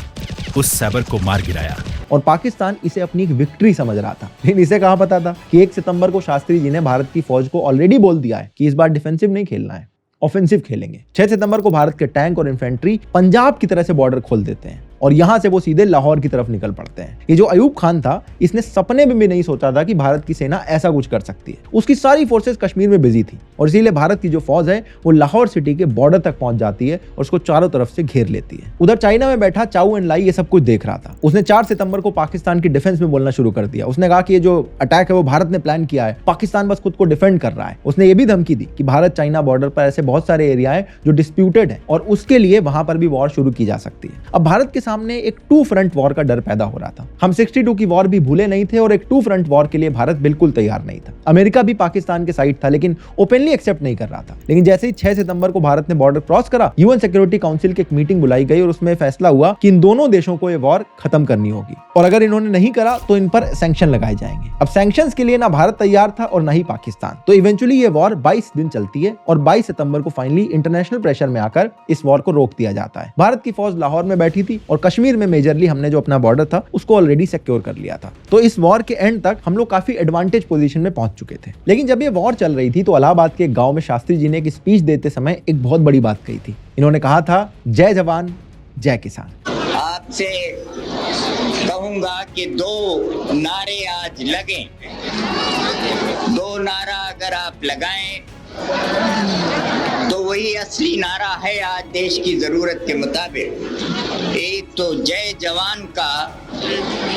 उस सैबर को मार गिराया और पाकिस्तान इसे अपनी एक विक्ट्री समझ रहा था। लेकिन इसे कहां पता था कि 1 सितंबर को शास्त्री जी ने भारत की फौज को ऑलरेडी बोल दिया है कि इस बार डिफेंसिव नहीं खेलना है, ऑफेंसिव खेलेंगे। 6 सितंबर को भारत के टैंक और इन्फेंट्री पंजाब की तरह से बॉर्डर खोल देते हैं और यहां से वो सीधे लाहौर की तरफ निकल पड़ते हैं। ये जो अयूब खान था, इसने सपने में भी नहीं सोचा था कि भारत की सेना ऐसा कुछ कर सकती है। उसकी सारी फोर्सेस कश्मीर में बिजी थी और इसीलिए भारत की जो फौज है वो लाहौर सिटी के बॉर्डर तक पहुंच जाती है और उसको चारों तरफ से घेर लेती है। उधर चाइना में बैठा चाउ एन लाई ये सब कुछ देख रहा था। उसने 4 सितंबर को पाकिस्तान की डिफेंस में बोलना शुरू कर दिया। उसने कहा कि ये जो अटैक है वो भारत ने प्लान किया है, पाकिस्तान बस खुद को डिफेंड कर रहा है। उसने ये भी धमकी दी कि भारत चाइना बॉर्डर पर ऐसे बहुत सारे एरिया है जो डिस्प्यूटेड है और उसके लिए वहां पर भी वॉर शुरू की जा सकती है। अब भारत के सामने एक 2 फ्रंट वॉर का डर पैदा हो रहा था। हम 62 की वॉर भी भूले नहीं थे और एक 2 फ्रंट वॉर के लिए भारत बिल्कुल तैयार नहीं था। अमेरिका भी पाकिस्तान के साइड था लेकिन ओपनली एक्सेप्ट नहीं कर रहा था। लेकिन जैसे ही 6 सितंबर को भारत ने बॉर्डर क्रॉस करा, यूएन सिक्योरिटी काउंसिल की एक मीटिंग बुलाई गई और उसमें फैसला हुआ कि इन दोनों देशों को ये वॉर खत्म करनी होगी और अगर इन्होंने नहीं करा तो इन पर सैंक्शन लगाए जाएंगे। अब सैंक्शंस के लिए ना भारत तैयार था और ना ही पाकिस्तान। तो इवेंचुअली ये वॉर 22 दिन चलती है और 22 सितंबर को फाइनली इंटरनेशनल प्रेशर में आकर इस वॉर को रोक दिया जाता है। भारत की फौज लाहौर में बैठी थी और कश्मीर में मेजरली हमने जो अपना बॉर्डर था उसको ऑलरेडी सिक्योर कर लिया था। तो इस वॉर के एंड तक हम लोग काफी एडवांटेज पोजीशन में पहुंच चुके थे। लेकिन जब ये वॉर चल रही थी तो इलाहाबाद के एक गांव में शास्त्री जी ने एक स्पीच देते समय एक बहुत बड़ी बात कही थी। इन्होंने कहा था, जय जवान जय किसान। आपसे कहूंगा कि 2 नारे आज लगें। 2 नारा अगर आप लगाएं तो वही असली नारा है आज देश की जरूरत के मुताबिक। एक तो जय जवान का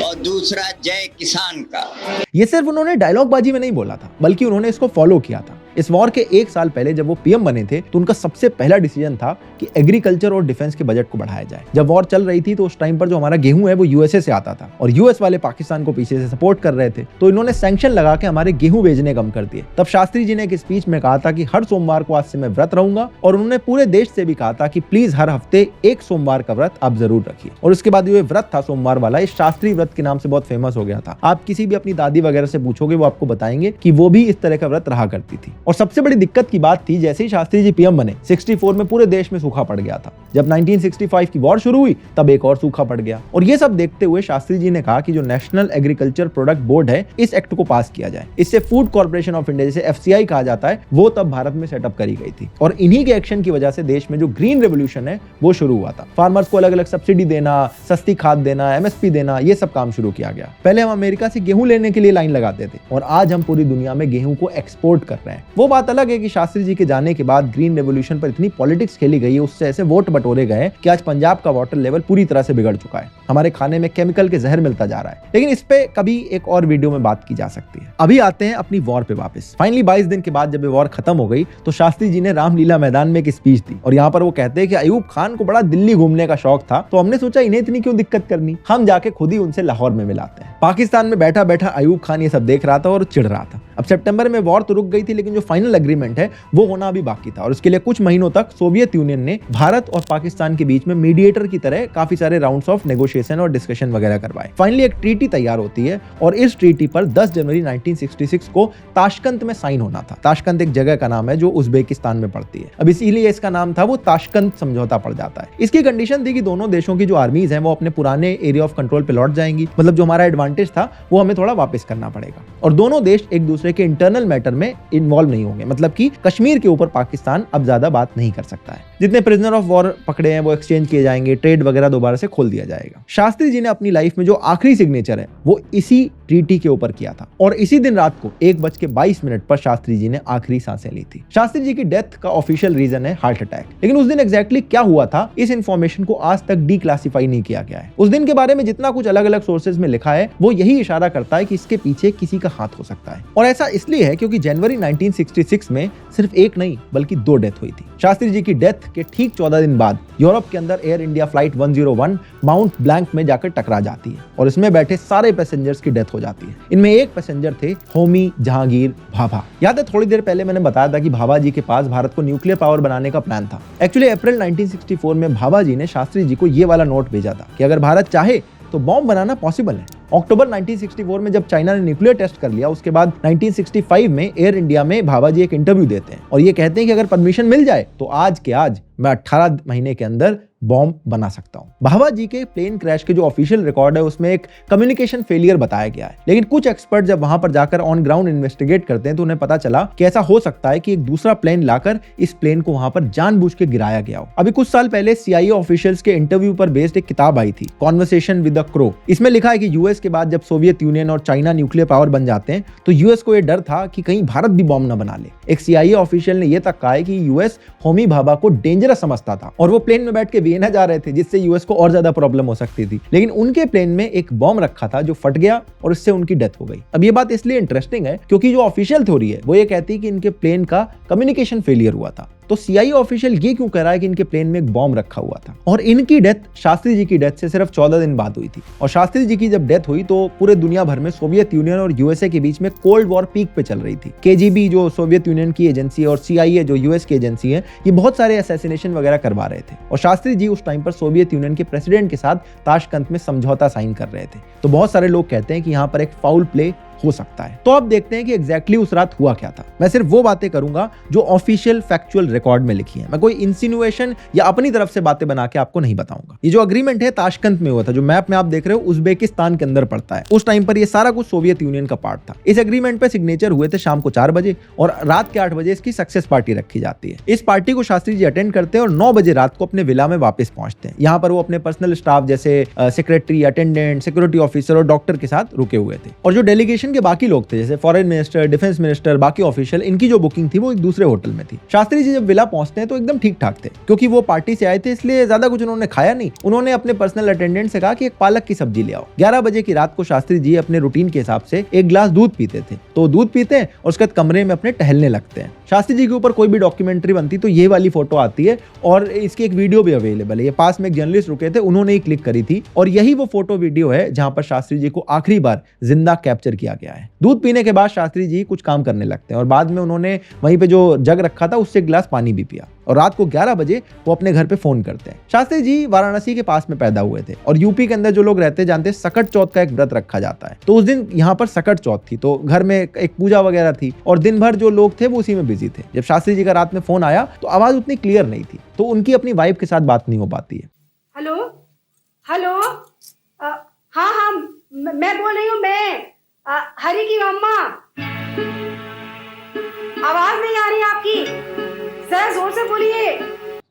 और दूसरा जय किसान का। ये सिर्फ उन्होंने डायलॉग बाजी में नहीं बोला था बल्कि उन्होंने इसको फॉलो किया था। इस वॉर के 1 साल पहले जब वो पीएम बने थे तो उनका सबसे पहला डिसीजन था कि एग्रीकल्चर और डिफेंस के बजट को बढ़ाया जाए। जब वॉर चल रही थी तो उस टाइम पर जो हमारा गेहूं है वो यूएसए से आता था और यूएस वाले पाकिस्तान को पीछे से सपोर्ट कर रहे थे, तो इन्होंने सैंक्शन लगा के हमारे गेहूं भेजने कम कर दिए। तब शास्त्री जी ने एक स्पीच में कहा था कि हर सोमवार को आज से मैं व्रत रहूंगा और उन्होंने पूरे देश से भी कहा था कि प्लीज हर हफ्ते एक सोमवार का व्रत आप जरूर रखिए। और उसके बाद ये व्रत था सोमवार वाला, इस शास्त्री व्रत के नाम से बहुत फेमस हो गया था। आप किसी भी अपनी दादी वगैरह से पूछोगे वो आपको बताएंगे कि वो भी इस तरह का व्रत रहा करती थी। और सबसे बड़ी दिक्कत की बात थी, जैसे ही शास्त्री जी पीएम बने 64 में पूरे देश में सूखा पड़ गया था। जब 1965 की वॉर शुरू हुई तब एक और सूखा पड़ गया और ये सब देखते हुए शास्त्री जी ने कहा कि जो नेशनल एग्रीकल्चर प्रोडक्ट बोर्ड है इस एक्ट को पास किया जाए। इससे फूड कॉर्पोरेशन ऑफ इंडिया, जिसे एफसीआई कहा जाता है, वो तब भारत में सेटअप करी गई थी और इन्हीं के एक्शन की वजह से देश में जो ग्रीन रेवोल्यूशन है वो शुरू हुआ था। फार्मर्स को अलग अलग सब्सिडी देना, सस्ती खाद देना, एमएसपी देना, ये सब काम शुरू किया गया। पहले हम अमेरिका से गेहूं लेने के लिए लाइन लगाते थे और आज हम पूरी दुनिया में गेहूं को एक्सपोर्ट कर रहे हैं। वो बात अलग है कि शास्त्री जी के जाने के बाद ग्रीन रेवोल्यूशन पर इतनी पॉलिटिक्स खेली गई है, उससे ऐसे वोट बटोरे गए कि आज पंजाब का वाटर लेवल पूरी तरह से बिगड़ चुका है। हमारे खाने में केमिकल के जहर मिलता जा रहा है। लेकिन इस पे कभी एक और वीडियो में बात की जा सकती है। अभी आते हैं अपनी वॉर पे वापस। फाइनली 22 दिन के बाद जब ये वॉर खत्म हो गई तो शास्त्री जी ने रामलीला मैदान में एक स्पीच दी और यहाँ पर वो कहते हैं कि अयूब खान को बड़ा दिल्ली घूमने का शौक था, तो हमने सोचा इन्हें इतनी क्यों दिक्कत करनी, हम जाके खुद ही उनसे लाहौर में मिलाते हैं। पाकिस्तान में बैठा बैठा अयूब खान ये सब देख रहा था और चिढ़ रहा था। अब सितंबर में वॉर तो रुक गई थी लेकिन जो फाइनल एग्रीमेंट है वो होना अभी बाकी था और उसके लिए कुछ महीनों तक सोवियत यूनियन ने भारत और पाकिस्तान के बीच में मीडिएटर की तरह काफी सारे राउंड्स ऑफ नेगोशिएशन और डिस्कशन वगैरह करवाए। फाइनली एक ट्रीटी तैयार होती है और इस ट्रीटी पर 10 जनवरी 1966 को ताशकंद में साइन होना था। ताशकंद एक जगह का नाम है जो उज्बेकिस्तान में पड़ती है। अब इसीलिए इसका नाम था वो ताशकंद समझौता पड़ जाता है। इसकी कंडीशन थी कि दोनों देशों की जो आर्मीज हैं वो अपने पुराने एरिया ऑफ कंट्रोल पे लौट जाएंगी, मतलब जो हमारा एडवांटेज था वो हमें थोड़ा वापस करना पड़ेगा और दोनों देश एक दूसरे के इंटरनल मैटर में इन्वॉल्व नहीं होंगे, मतलब कि कश्मीर के ऊपर पाकिस्तान अब ज्यादा बात नहीं कर सकता है। जितने प्रिजनर ऑफ वॉर पकड़े हैं वो एक्सचेंज किए जाएंगे, ट्रेड वगैरह दोबारा से खोल दिया जाएगा। शास्त्री जी ने अपनी लाइफ में जो आखिरी सिग्नेचर है वो इसी ट्रीटी के ऊपर किया था और इसी दिन रात को 1:22 पर शास्त्री जी ने आखिरी सांसें ली थी। शास्त्री जी की डेथ का ऑफिशियल रीजन है हार्ट अटैक, लेकिन उस दिन एग्जैक्टली क्या हुआ था इस इंफॉर्मेशन को आज तक डीक्लासिफाई नहीं किया गया है। उस दिन के बारे में जितना कुछ अलग अलग सोर्सेज में लिखा है वो यही इशारा करता है कि इसके पीछे किसी का हाथ हो सकता है और ऐसा इसलिए है क्योंकि जनवरी 1966 में सिर्फ एक नहीं बल्कि 2 डेथ हुई थी। शास्त्री जी की डेथ के ठीक 14 दिन बाद यूरोप के अंदर air India flight 101 mount blank में जाकर टकरा जाती है और इसमें बैठे सारे पैसेंजर्स की डेथ हो जाती है। इनमें एक पैसेंजर थे होमी जहांगीर भाभा। याद है थोड़ी देर पहले मैंने बताया था कि भाभा जी के पास भारत को न्यूक्लियर पावर बनाने का प्लान था। एक्चुअली अप्रैल 1964 में भाभा जी ने शास्त्री जी को ये वाला नोट भेजा था कि अगर भारत चाहे तो बॉम्ब बनाना पॉसिबल है। अक्टूबर 1964 में जब चाइना ने न्यूक्लियर टेस्ट कर लिया उसके बाद 1965 में एयर इंडिया में भाभा जी एक इंटरव्यू देते हैं और ये कहते हैं कि अगर परमिशन मिल जाए तो आज के आज मैं 18 महीने के अंदर बॉम्ब बना सकता हूं। भाभा जी के प्लेन क्रैश के जो ऑफिशियल रिकॉर्ड है उसमें एक कम्युनिकेशन फेलियर बताया गया है, लेकिन कुछ एक्सपर्ट जब वहां पर जाकर ऑन ग्राउंड इन्वेस्टिगेट करते हैं तो उन्हें पता चला कि ऐसा हो सकता है कि एक दूसरा प्लेन लाकर इस प्लेन को वहां पर जानबूझ के गिराया गया हो। अभी कुछ साल पहले CIA ऑफिशियल्स के इंटरव्यू पर बेस्ड एक किताब आई थी, कॉन्वर्सेशन विद द क्रो। इसमें लिखा है कि यूएस के बाद जब सोवियत यूनियन और चाइना न्यूक्लियर पावर बन जाते हैं तो यूएस को यह डर था कि कहीं भारत भी बॉम्ब न बना ले। एक CIA ऑफिशियल ने यह तक कहा है कि यूएस होमी भाभा को डेंजरस समझता था और वो प्लेन में बैठ के वियना जा रहे थे, जिससे यूएस को और ज्यादा प्रॉब्लम हो सकती थी। लेकिन उनके प्लेन में एक बॉम्ब रखा था जो फट गया और इससे उनकी डेथ हो गई। अब ये बात इसलिए इंटरेस्टिंग है क्योंकि जो ऑफिशियल थ्योरी है वो ये कहती है कि इनके प्लेन का कम्युनिकेशन फेलियर हुआ था। तो CIA ऑफिशियल ये क्यों कह रहा है कि इनके प्लेन में एक बॉम्ब रखा हुआ था? और इनकी डेथ शास्त्री जी की डेथ से सिर्फ 14 दिन बाद हुई थी। और शास्त्री जी की जब डेथ हुई तो पूरे दुनिया भर में सोवियत यूनियन और USA के बीच में कोल्ड वॉर पीक पे चल रही थी। KGB जो सोवियत यूनियन की एजेंसी है और CIA जो US की एजेंसी है, ये बहुत सारे असैसिनेशन वगैरह करवा रहे थे। और शास्त्री जी उस टाइम पर सोवियत यूनियन के प्रेसिडेंट के साथ ताशकंद में समझौता साइन कर रहे थे। तो बहुत सारे लोग कहते हैं कि यहाँ पर एक फाउल प्ले हो सकता है। तो अब देखते हैं कि एग्जैक्टली उस रात हुआ क्या था। मैं सिर्फ वो बातें करूंगा जो ऑफिशियल फैक्चुअल रिकॉर्ड में लिखी हैं। मैं कोई इंसिनुएशन या अपनी तरफ से बातें बना के आपको नहीं बताऊंगा। ये जो अग्रीमेंट है ताशकंद में हुआ था, जो मैप में आप देख रहे हो उज्बेकिस्तान के अंदर पड़ता है। उस टाइम पर ये सारा कुछ सोवियत यूनियन का पार्ट था। इस एग्रीमेंट पे सिग्नेचर हुए थे शाम को 4 बजे और रात के 8 बजे इसकी सक्सेस पार्टी रखी जाती है। इस पार्टी को शास्त्री जी अटेंड करते हैं और 9 बजे रात को अपने विला में वापस पहुंचते हैं। यहाँ पर वो अपने पर्सनल स्टाफ जैसे सेक्रेटरी, अटेंडेंट, सिक्योरिटी ऑफिसर और डॉक्टर के साथ रुके हुए थे। और जो डेलीगेशन के बाकी लोग थे जैसे फॉरेन मिनिस्टर, डिफेंस मिनिस्टर, बाकी ऑफिशियल, इनकी जो बुकिंग थी वो एक दूसरे होटल में थी। शास्त्री जी जब विला पहुंचते हैं तो एकदम ठीक ठाक थे क्योंकि वो पार्टी से आए थे, इसलिए ज्यादा कुछ उन्होंने खाया नहीं। उन्होंने अपने पर्सनल अटेंडेंट से कहा कि एक पालक की सब्जी ले आओ। 11 बजे की रात को शास्त्री जी अपने रूटीन के हिसाब से एक ग्लास दूध पीते थे। तो दूध पीते हैं और उसके बाद कमरे में अपने टहलने लगते हैं। शास्त्री जी के ऊपर कोई भी डॉक्यूमेंट्री बनती तो ये वाली फोटो आती है और इसकी एक वीडियो भी अवेलेबल है। ये पास में एक जर्नलिस्ट रुके थे, उन्होंने ही क्लिक करी थी और यही वो फोटो वीडियो है जहां पर शास्त्री जी को आखिरी बार जिंदा कैप्चर किया गया है। दूध पीने के बाद शास्त्री जी कुछ काम करने लगते हैं और बाद में उन्होंने वहीं पे जो जग रखा था उससे एक गिलास पानी भी पिया और रात को 11 बजे वो अपने घर पे फोन करते हैं। शास्त्री जी वाराणसी के पास में पैदा हुए थे और यूपी के अंदर जो लोग रहते जानते हैं सकट चौथ का एक व्रत रखा जाता है। तो उस दिन यहाँ पर सकट चौथ थी तो घर में एक पूजा वगैरह थी और दिन भर जो लोग थे वो उसी में बिजी थे। जब शास्त्री जी का रात में फोन आया तो आवाज उतनी क्लियर नहीं थी, तो उनकी अपनी वाइफ के साथ बात नहीं हो पाती है। हेलो हेलो, हाँ हाँ मैं बोल रही हूँ, मैं हरी की अम्मा। आवाज नहीं आ रही आपकी, जरा जोर से बोलिए।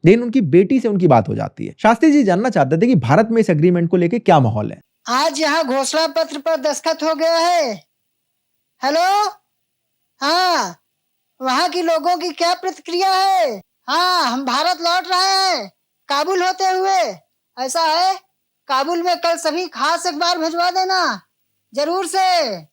लेकिन उनकी बेटी से उनकी बात हो जाती है। शास्त्री जी जानना चाहते थे कि भारत में इस एग्रीमेंट को लेकर क्या माहौल है। आज यहाँ घोषणा पत्र पर दस्तखत हो गया है। हेलो, हाँ, वहाँ की लोगों की क्या प्रतिक्रिया है? हाँ, हम भारत लौट रहे हैं काबुल होते हुए। ऐसा है, काबुल में कल सभी खास अखबार भिजवा देना जरूर से।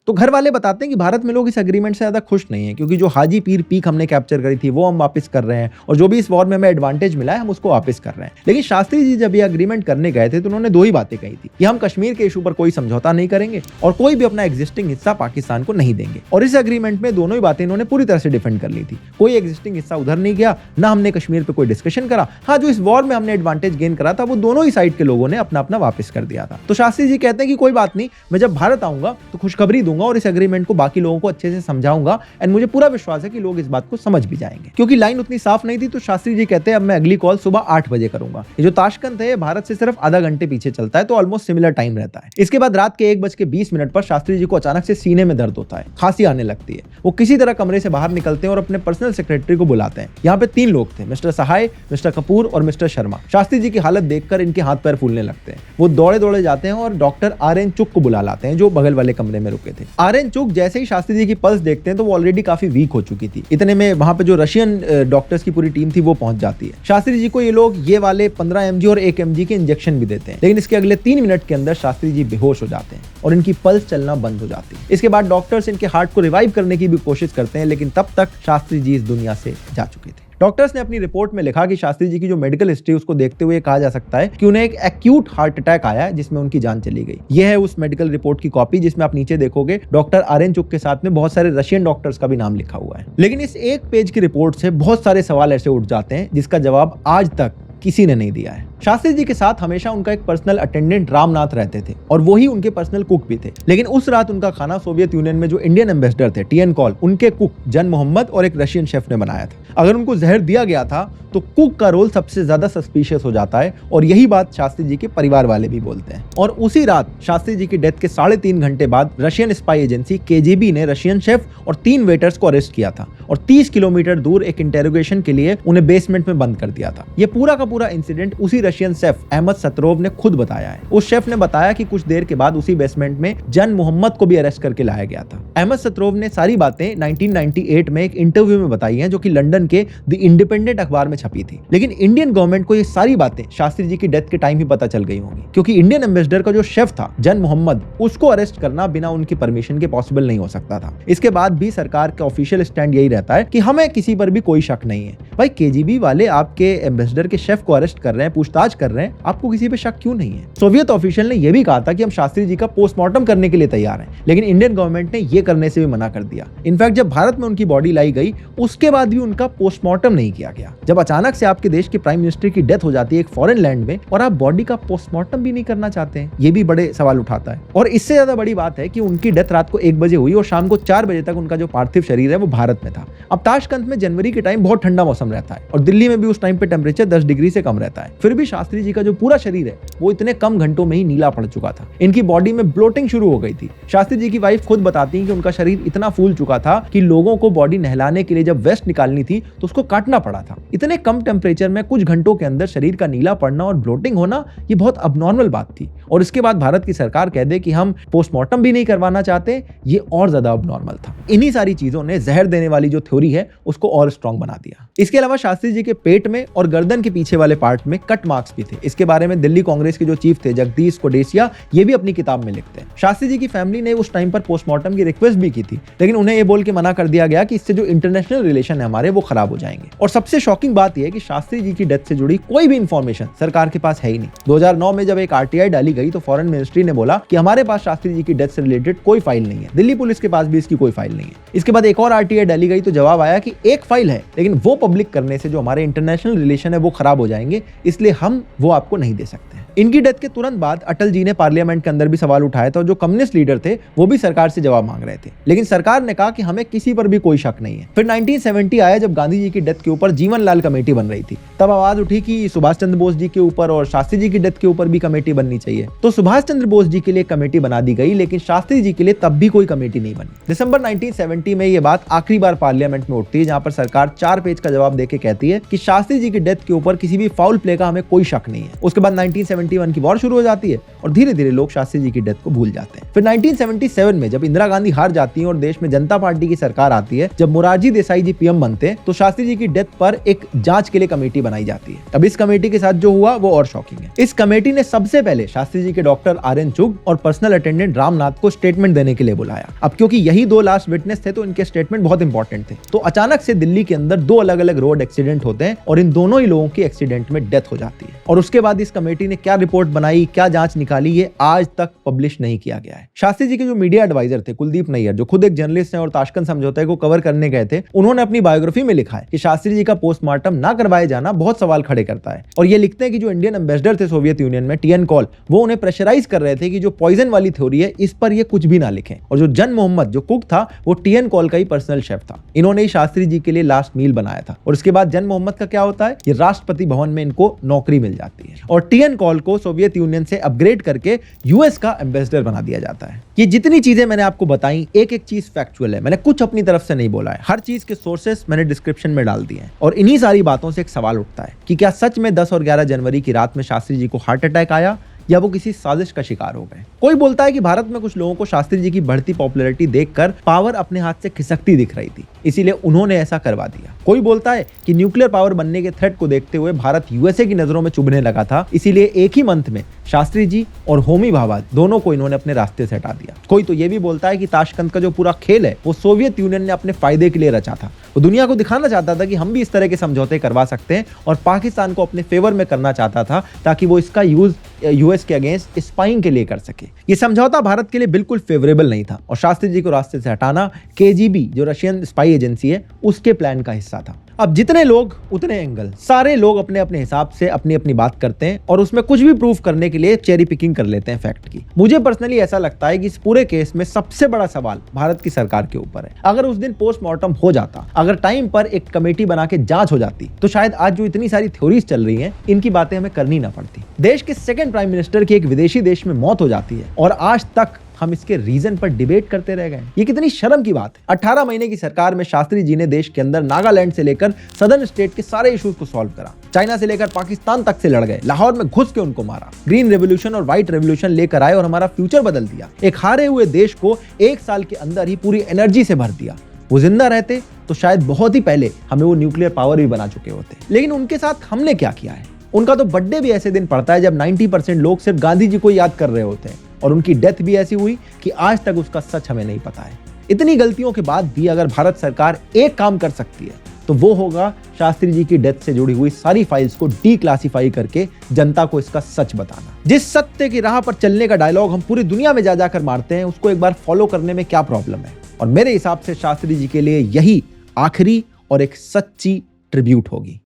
तो घर वाले बताते हैं कि भारत में लोग इस एग्रीमेंट से ज्यादा खुश नहीं है क्योंकि जो हाजी पीर पीक हमने कैप्चर करी थी वो हम वापस कर रहे हैं और जो भी इस वॉर में हमें एडवांटेज मिला है हम उसको वापस कर रहे हैं। लेकिन शास्त्री जी जब ये एग्रीमेंट करने गए थे तो उन्होंने 2 ही बातें कही थी कि हम कश्मीर के इशू पर कोई समझौता नहीं करेंगे और कोई भी अपना एग्जिस्टिंग हिस्सा पाकिस्तान को नहीं देंगे। और इस एग्रीमेंट में दोनों ही बातें इन्होंने पूरी तरह से डिफेंड कर ली थी। कोई एग्जिस्टिंग हिस्सा उधर नहीं गया, ना हमने कश्मीर पर कोई डिस्कशन करा। हाँ, जो इस वॉर में हमने एडवांटेज गेन करा था वो दोनों ही साइड के लोगों ने अपना अपना वापस कर दिया था। तो शास्त्री जी कहते हैं कि कोई बात नहीं, मैं जब भारत आऊंगा तो खुशखबरी दूंगा और इस एग्रीमेंट को बाकी लोगों को अच्छे से समझाऊंगा एंड मुझे पूरा विश्वास है कि लोग इस बात को समझ भी जाएंगे। क्योंकि लाइन उतनी साफ नहीं थी तो शास्त्री जी कहते हैं अब मैं अगली कॉल सुबह 8 बजे करूंगा। ये जो ताशकंद है भारत से सिर्फ आधा घंटे पीछे चलता है तो ऑलमोस्ट सिमिलर टाइम रहता है। इसके बाद रात के 1:20 पर शास्त्री जी को अचानक से सीने में दर्द होता है, खांसी आने लगती है। वो किसी तरह कमरे से बाहर निकलते हैं और अपने पर्सनल सेक्रेटरी को बुलाते हैं। यहाँ पे 3 लोग थे, मिस्टर सहाय, मिस्टर कपूर और मिस्टर शर्मा। शास्त्री जी की हालत देखकर इनके हाथ पैर फूलने लगते हैं। वो दौड़े दौड़े जाते हैं और डॉक्टर RN चुक को बुला लाते हैं जो बगल वाले कमरे में रुके थे। RN चुक जैसे ही शास्त्री जी की पल्स देखते हैं तो वो ऑलरेडी काफी वीक हो चुकी थी। इतने में वहां पे जो रशियन डॉक्टर्स की पूरी टीम थी वो पहुंच जाती है। शास्त्री जी को ये लोग ये वाले 15 mg और 1 mg के इंजेक्शन भी देते हैं, लेकिन इसके अगले 3 मिनट के अंदर शास्त्री जी बेहोश हो जाते हैं और इनकी पल्स चलना बंद हो जाती है। इसके बाद डॉक्टर्स इनके हार्ट को रिवाइव करने की भी कोशिश करते हैं, लेकिन तब तक शास्त्री जी इस दुनिया से जा चुके थे। डॉक्टर्स ने अपनी रिपोर्ट में लिखा कि शास्त्री जी की जो मेडिकल हिस्ट्री उसको देखते हुए कहा जा सकता है कि उन्हें एक एक्यूट हार्ट अटैक आया है जिसमें उनकी जान चली गई। यह है उस मेडिकल रिपोर्ट की कॉपी जिसमें आप नीचे देखोगे डॉक्टर RN चुक के साथ में बहुत सारे रशियन डॉक्टर्स का भी नाम लिखा हुआ है। लेकिन इस एक पेज की रिपोर्ट से बहुत सारे सवाल ऐसे उठ जाते हैं जिसका जवाब आज तक किसी ने नहीं दिया है। शास्त्री जी के साथ हमेशा उनका एक पर्सनल अटेंडेंट रामनाथ रहते थे और वो ही उनके पर्सनल कुक भी थे। लेकिन उस रात उनका खाना सोवियत यूनियन में जो इंडियन एम्बेसडर थे टीएन कॉल, उनके कुक जन मोहम्मद और एक रशियन शेफ ने बनाया था। अगर उनको जहर दिया गया था तो कुक का रोल सबसे ज्यादा सस्पिशियस हो जाता है और यही बात शास्त्री जी के परिवार वाले भी बोलते हैं। और उसी रात शास्त्री जी की डेथ के 3.5 घंटे बाद रशियन स्पाई एजेंसी केजीबी ने रशियन शेफ और 3 वेटर्स को अरेस्ट किया था और 30 किलोमीटर दूर एक इंटेरोगेशन के लिए उन्हें बेसमेंट में बंद कर दिया था। यह पूरा का पूरा इंसिडेंट उसी रशियन शेफ अहमद सतरोव ने खुद बताया है। उस शेफ ने बताया कि कुछ देर के बाद उसी बेसमेंट में जन मोहम्मद को भी अरेस्ट करके लाया गया था। अहमद सतरोव ने सारी बातें 1998 में एक इंटरव्यू में बताई हैं जो कि लंदन के द इंडिपेंडेंट अखबार में छपी थी। लेकिन इंडियन गवर्नमेंट को ये सारी बातें शास्त्री जी की डेथ के टाइम ही पता चल गई होंगी, क्योंकि इंडियन एम्बेसडर का जो शेफ था जन मोहम्मद, उसको अरेस्ट करना बिना उनकी परमिशन के पॉसिबल नहीं हो सकता था। इसके बाद भी सरकार का ऑफिशियल स्टैंड यही रहता है कि हमें किसी पर भी कोई शक नहीं है। भाई केजीबी वाले आपके एम्बेसडर के शेफ को अरेस्ट कर रहे हैं, पूछताछ कर रहे हैं, आपको किसी पे शक क्यों नहीं है? सोवियत ऑफिशियल ने यह भी कहा था कि हम शास्त्री जी का पोस्टमार्टम करने के लिए तैयार हैं, लेकिन इंडियन गवर्नमेंट ने यह करने से भी मना कर दिया। इनफैक्ट जब भारत में उनकी बॉडी लाई गई उसके बाद भी उनका पोस्टमार्टम नहीं किया गया। जब अचानक से आपके देश के प्राइम मिनिस्टर की डेथ हो जाती है एक फॉरेन लैंड में और आप बॉडी का पोस्टमार्टम भी नहीं करना चाहते हैं, ये भी बड़े सवाल उठाता है। और इससे ज्यादा बड़ी बात है कि उनकी डेथ रात को 1 बजे हुई और शाम को 4 बजे तक उनका जो पार्थिव शरीर है वो भारत में था। अब ताशकंद में जनवरी के टाइम बहुत ठंडा मौसम रहता है और दिल्ली में भी उस टाइम पे टेम्परेचर 10 डिग्री से कम रहता है। फिर भी शास्त्री जी का जो पूरा शरीर है वो इतने कम घंटों में ही नीला पड़ चुका था। इनकी बॉडी में ब्लोटिंग शुरू हो गई थी। शास्त्री जी की वाइफ खुद बताती है कि उनका शरीर इतना फूल चुका था कि लोगों को बॉडी नहलाने के लिए जब वेस्ट निकालनी थी तो उसको काटना पड़ा था। इतने कम टेम्परेचर में कुछ घंटों के अंदर शरीर का नीला पड़ना और ब्लोटिंग होना ये बहुत अबनॉर्मल बात थी। और इसके बाद भारत की सरकार कह दे कि हम पोस्टमार्टम भी नहीं करवाना चाहते, ये और ज्यादा अबनॉर्मल था। इन्हीं सारी चीजों ने जहर देने वाली जो थ्योरी है उसको और स्ट्रॉन्ग बना दिया। इसके अलावा शास्त्री जी के पेट में और गर्दन के पीछे वाले पार्ट में कट मार्क्स भी थे। इसके बारे में दिल्ली कांग्रेस के जो चीफ थे जगदीश कोडेसिया ये भी अपनी किताब में लिखते हैं। शास्त्री जी की फैमिली ने उस टाइम पर पोस्टमार्टम की रिक्वेस्ट भी की थी, लेकिन उन्हें ये बोल के मना कर दिया गया कि इससे जो इंटरनेशनल रिलेशन है हमारे वो खराब हो जाएंगे। और सबसे शॉकिंग बात यह है कि शास्त्री जी की डेथ से जुड़ी कोई भी इंफॉर्मेशन सरकार के पास है ही नहीं। 2009 में जब एक आरटीआई डाली गई तो फॉरेन मिनिस्ट्री ने बोला कि हमारे पास शास्त्री जी की डेथ से रिलेटेड कोई फाइल नहीं है। दिल्ली पुलिस के पास भी इसकी कोई फाइल नहीं है। इसके बाद एक और आरटीआई डाली गई तो जवाब आया कि एक फाइल है, लेकिन वो पब्लिक करने से जो हमारे इंटरनेशनल रिलेशन है वो खराब हो जाएंगे, इसलिए हम वो आपको नहीं दे सकते। इनकी डेथ के तुरंत बाद अटल जी ने पार्लियामेंट के अंदर भी सवाल उठाया था और जो कम्युनिस्ट लीडर थे वो भी सरकार से जवाब मांग रहे थे, लेकिन सरकार ने कहा कि हमें किसी पर भी कोई शक नहीं है। फिर 1970 आया जब गांधी जी की डेथ के ऊपर जीवन लाल कमेटी बन रही थी। तब आवाज उठी कि सुभाष चंद्र बोस जी के ऊपर और शास्त्री जी की डेथ के ऊपर भी कमेटी बननी चाहिए। तो सुभाष चंद्र बोस जी के लिए कमेटी बना दी गई, लेकिन शास्त्री जी के लिए तब भी कोई कमेटी नहीं बनी। दिसंबर 1970 में ये बात आखिरी बार पार्लियामेंट में उठती है, जहां पर सरकार 4 पेज का जवाब देके कहती है कि शास्त्री जी की डेथ के ऊपर किसी भी फाउल प्ले का हमें कोई शक नहीं है। उसके बाद 1971 की वॉर शुरू हो जाती है और धीरे धीरे लोग शास्त्री जी की डेथ को भूल जाते हैं। फिर 1977 में जब इंदिरा गांधी हार जाती है और देश में जनता पार्टी की सरकार आती है, जब मोरारजी देसाई जी पीएम बनते हैं, तो शास्त्री जी की डेथ पर एक जांच के लिए कमेटी बनाई जाती है। अब इस कमेटी के साथ जो हुआ वो और शॉकिंग है। इस कमेटी ने सबसे पहले शास्त्री जी के डॉक्टर आर.एन. चुग और पर्सनल अटेंडेंट रामनाथ को स्टेटमेंट देने के लिए बुलाया। अब क्योंकि यही 2 लास्ट विटनेस थे तो इनके स्टेटमेंट बहुत इंपॉर्टेंट थे। तो अचानक से दिल्ली के अंदर 2 अलग अलग रोड एक्सीडेंट होते हैं और इन दोनों ही लोगों की एक्सीडेंट में डेथ हो जाती है। और उसके बाद इस कमेटी ने क्या रिपोर्ट बनाई, क्या जांच निकाली, ये आज तक पब्लिश नहीं किया गया है। शास्त्री जी के जो मीडिया एडवाइजर थे कुलदीप नैयर, जो खुद एक जर्नलिस्ट हैं और ताशकंद समझौते को कवर करने गए थे, उन्होंने अपनी बायोग्राफी में लिखा है कि शास्त्री जी का पोस्टमार्टम ना करवाए जाना बहुत सवाल खड़े करता है। और ये लिखते हैं कि जो इंडियन एम्बेसडर थे सोवियत यूनियन में टीएन कॉल, वो उन्हें प्रेशराइज कर रहे थे कि जो पॉइजन वाली थ्योरी है इस पर ये कुछ भी ना लिखें। और जो जन मोहम्मद जो कुक था वो टीएन कॉल का ही पर्सनल शेफ था। इन्होंने ही शास्त्री जी के लिए लास्ट मील बनाया था। और उसके बाद जन मोहम्मद का क्या होता है, ये राष्ट्रपति भवन में इनको नौकरी मिल जाती है और टीएन कॉल को सोवियत यूनियन से अपग्रेड करके यूएस का एम्बेसडर बना दिया जाता है। ये जितनी चीजें मैंने आपको बताई, एक एक चीज फैक्चुअल है, मैंने कुछ अपनी तरफ से नहीं बोला है। हर चीज के सोर्सेस मैंने डिस्क्रिप्शन में डाल दिए हैं। और इन्हीं सारी बातों से एक सवाल उठता है कि क्या सच में 10 और 11 जनवरी की रात में शास्त्री जी को हार्ट अटैक आया या वो किसी साजिश का शिकार हो गए। कोई बोलता है कि भारत में कुछ लोगों को शास्त्री जी की बढ़ती पॉपुलैरिटी देखकर पावर अपने हाथ से खिसकती दिख रही थी, इसीलिए उन्होंने ऐसा करवा दिया। कोई बोलता है कि न्यूक्लियर पावर बनने के थ्रेट को देखते हुए भारत यूएसए की नजरों में चुभने लगा था, इसीलिए एक ही मंथ में शास्त्री जी और होमी भाभा दोनों को इन्होंने अपने रास्ते से हटा दिया। कोई तो ये भी बोलता है कि ताशकंद का जो पूरा खेल है वो सोवियत यूनियन ने अपने फायदे के लिए रचा था। वो दुनिया को दिखाना चाहता था कि हम भी इस तरह के समझौते करवा सकते हैं और पाकिस्तान को अपने फेवर में करना चाहता था ताकि वो इसका यूज यूएस के अगेंस्ट स्पाइंग के लिए कर सके। ये समझौता भारत के लिए बिल्कुल फेवरेबल नहीं था और शास्त्री जी को रास्ते से हटाना केजीबी जो रशियन स्पाई एजेंसी है उसके प्लान का हिस्सा था। अब जितने लोग उतने एंगल, सारे लोग अपने अपने हिसाब से अपनी अपनी बात करते हैं और उसमें कुछ भी प्रूफ करने के लिए चेरी पिकिंग कर लेते हैं फैक्ट की। मुझे पर्सनली ऐसा लगता है कि इस पूरे केस में सबसे बड़ा सवाल भारत की सरकार के ऊपर है। अगर उस दिन पोस्टमार्टम हो जाता, अगर टाइम पर एक कमेटी बना के जांच हो जाती, तो शायद आज जो इतनी सारी थ्योरीज चल रही हैं, इनकी बातें हमें करनी ना पड़ती। देश के सेकंड प्राइम मिनिस्टर की एक विदेशी देश में मौत हो जाती है और आज तक हम इसके रीजन पर डिबेट करते रह गए। ये कितनी शर्म की बात है। 18 महीने की सरकार में शास्त्री जी ने देश के अंदर नागालैंड से लेकर सदर्न स्टेट के सारे इश्यूज को सॉल्व करा, चाइना से लेकर पाकिस्तान तक से लड़ गए, लाहौर में घुस के उनको मारा, ग्रीन रेवोल्यूशन और व्हाइट रेवोल्यूशन लेकर आए और हमारा फ्यूचर बदल दिया। एक हारे हुए देश को 1 साल के अंदर ही पूरी एनर्जी से भर दिया। वो जिंदा रहते तो शायद बहुत ही पहले हमें वो न्यूक्लियर पावर भी बना चुके होते। लेकिन उनके साथ हमने क्या किया है? उनका तो बर्थडे भी ऐसे दिन पड़ता है जब 90% लोग सिर्फ गांधी जी को याद कर रहे होते हैं, और उनकी डेथ भी ऐसी हुई कि आज तक उसका सच हमें नहीं पता है। इतनी गलतियों के बाद भी अगर भारत सरकार एक काम कर सकती है तो वो होगा शास्त्री जी की डेथ से जुड़ी हुई सारी फाइल्स को डीक्लासिफाई करके जनता को इसका सच बताना। जिस सत्य की राह पर चलने का डायलॉग हम पूरी दुनिया में जा जाकर मारते हैं, उसको एक बार फॉलो करने में क्या प्रॉब्लम है? और मेरे हिसाब से शास्त्री जी के लिए यही आखिरी और एक सच्ची ट्रिब्यूट होगी।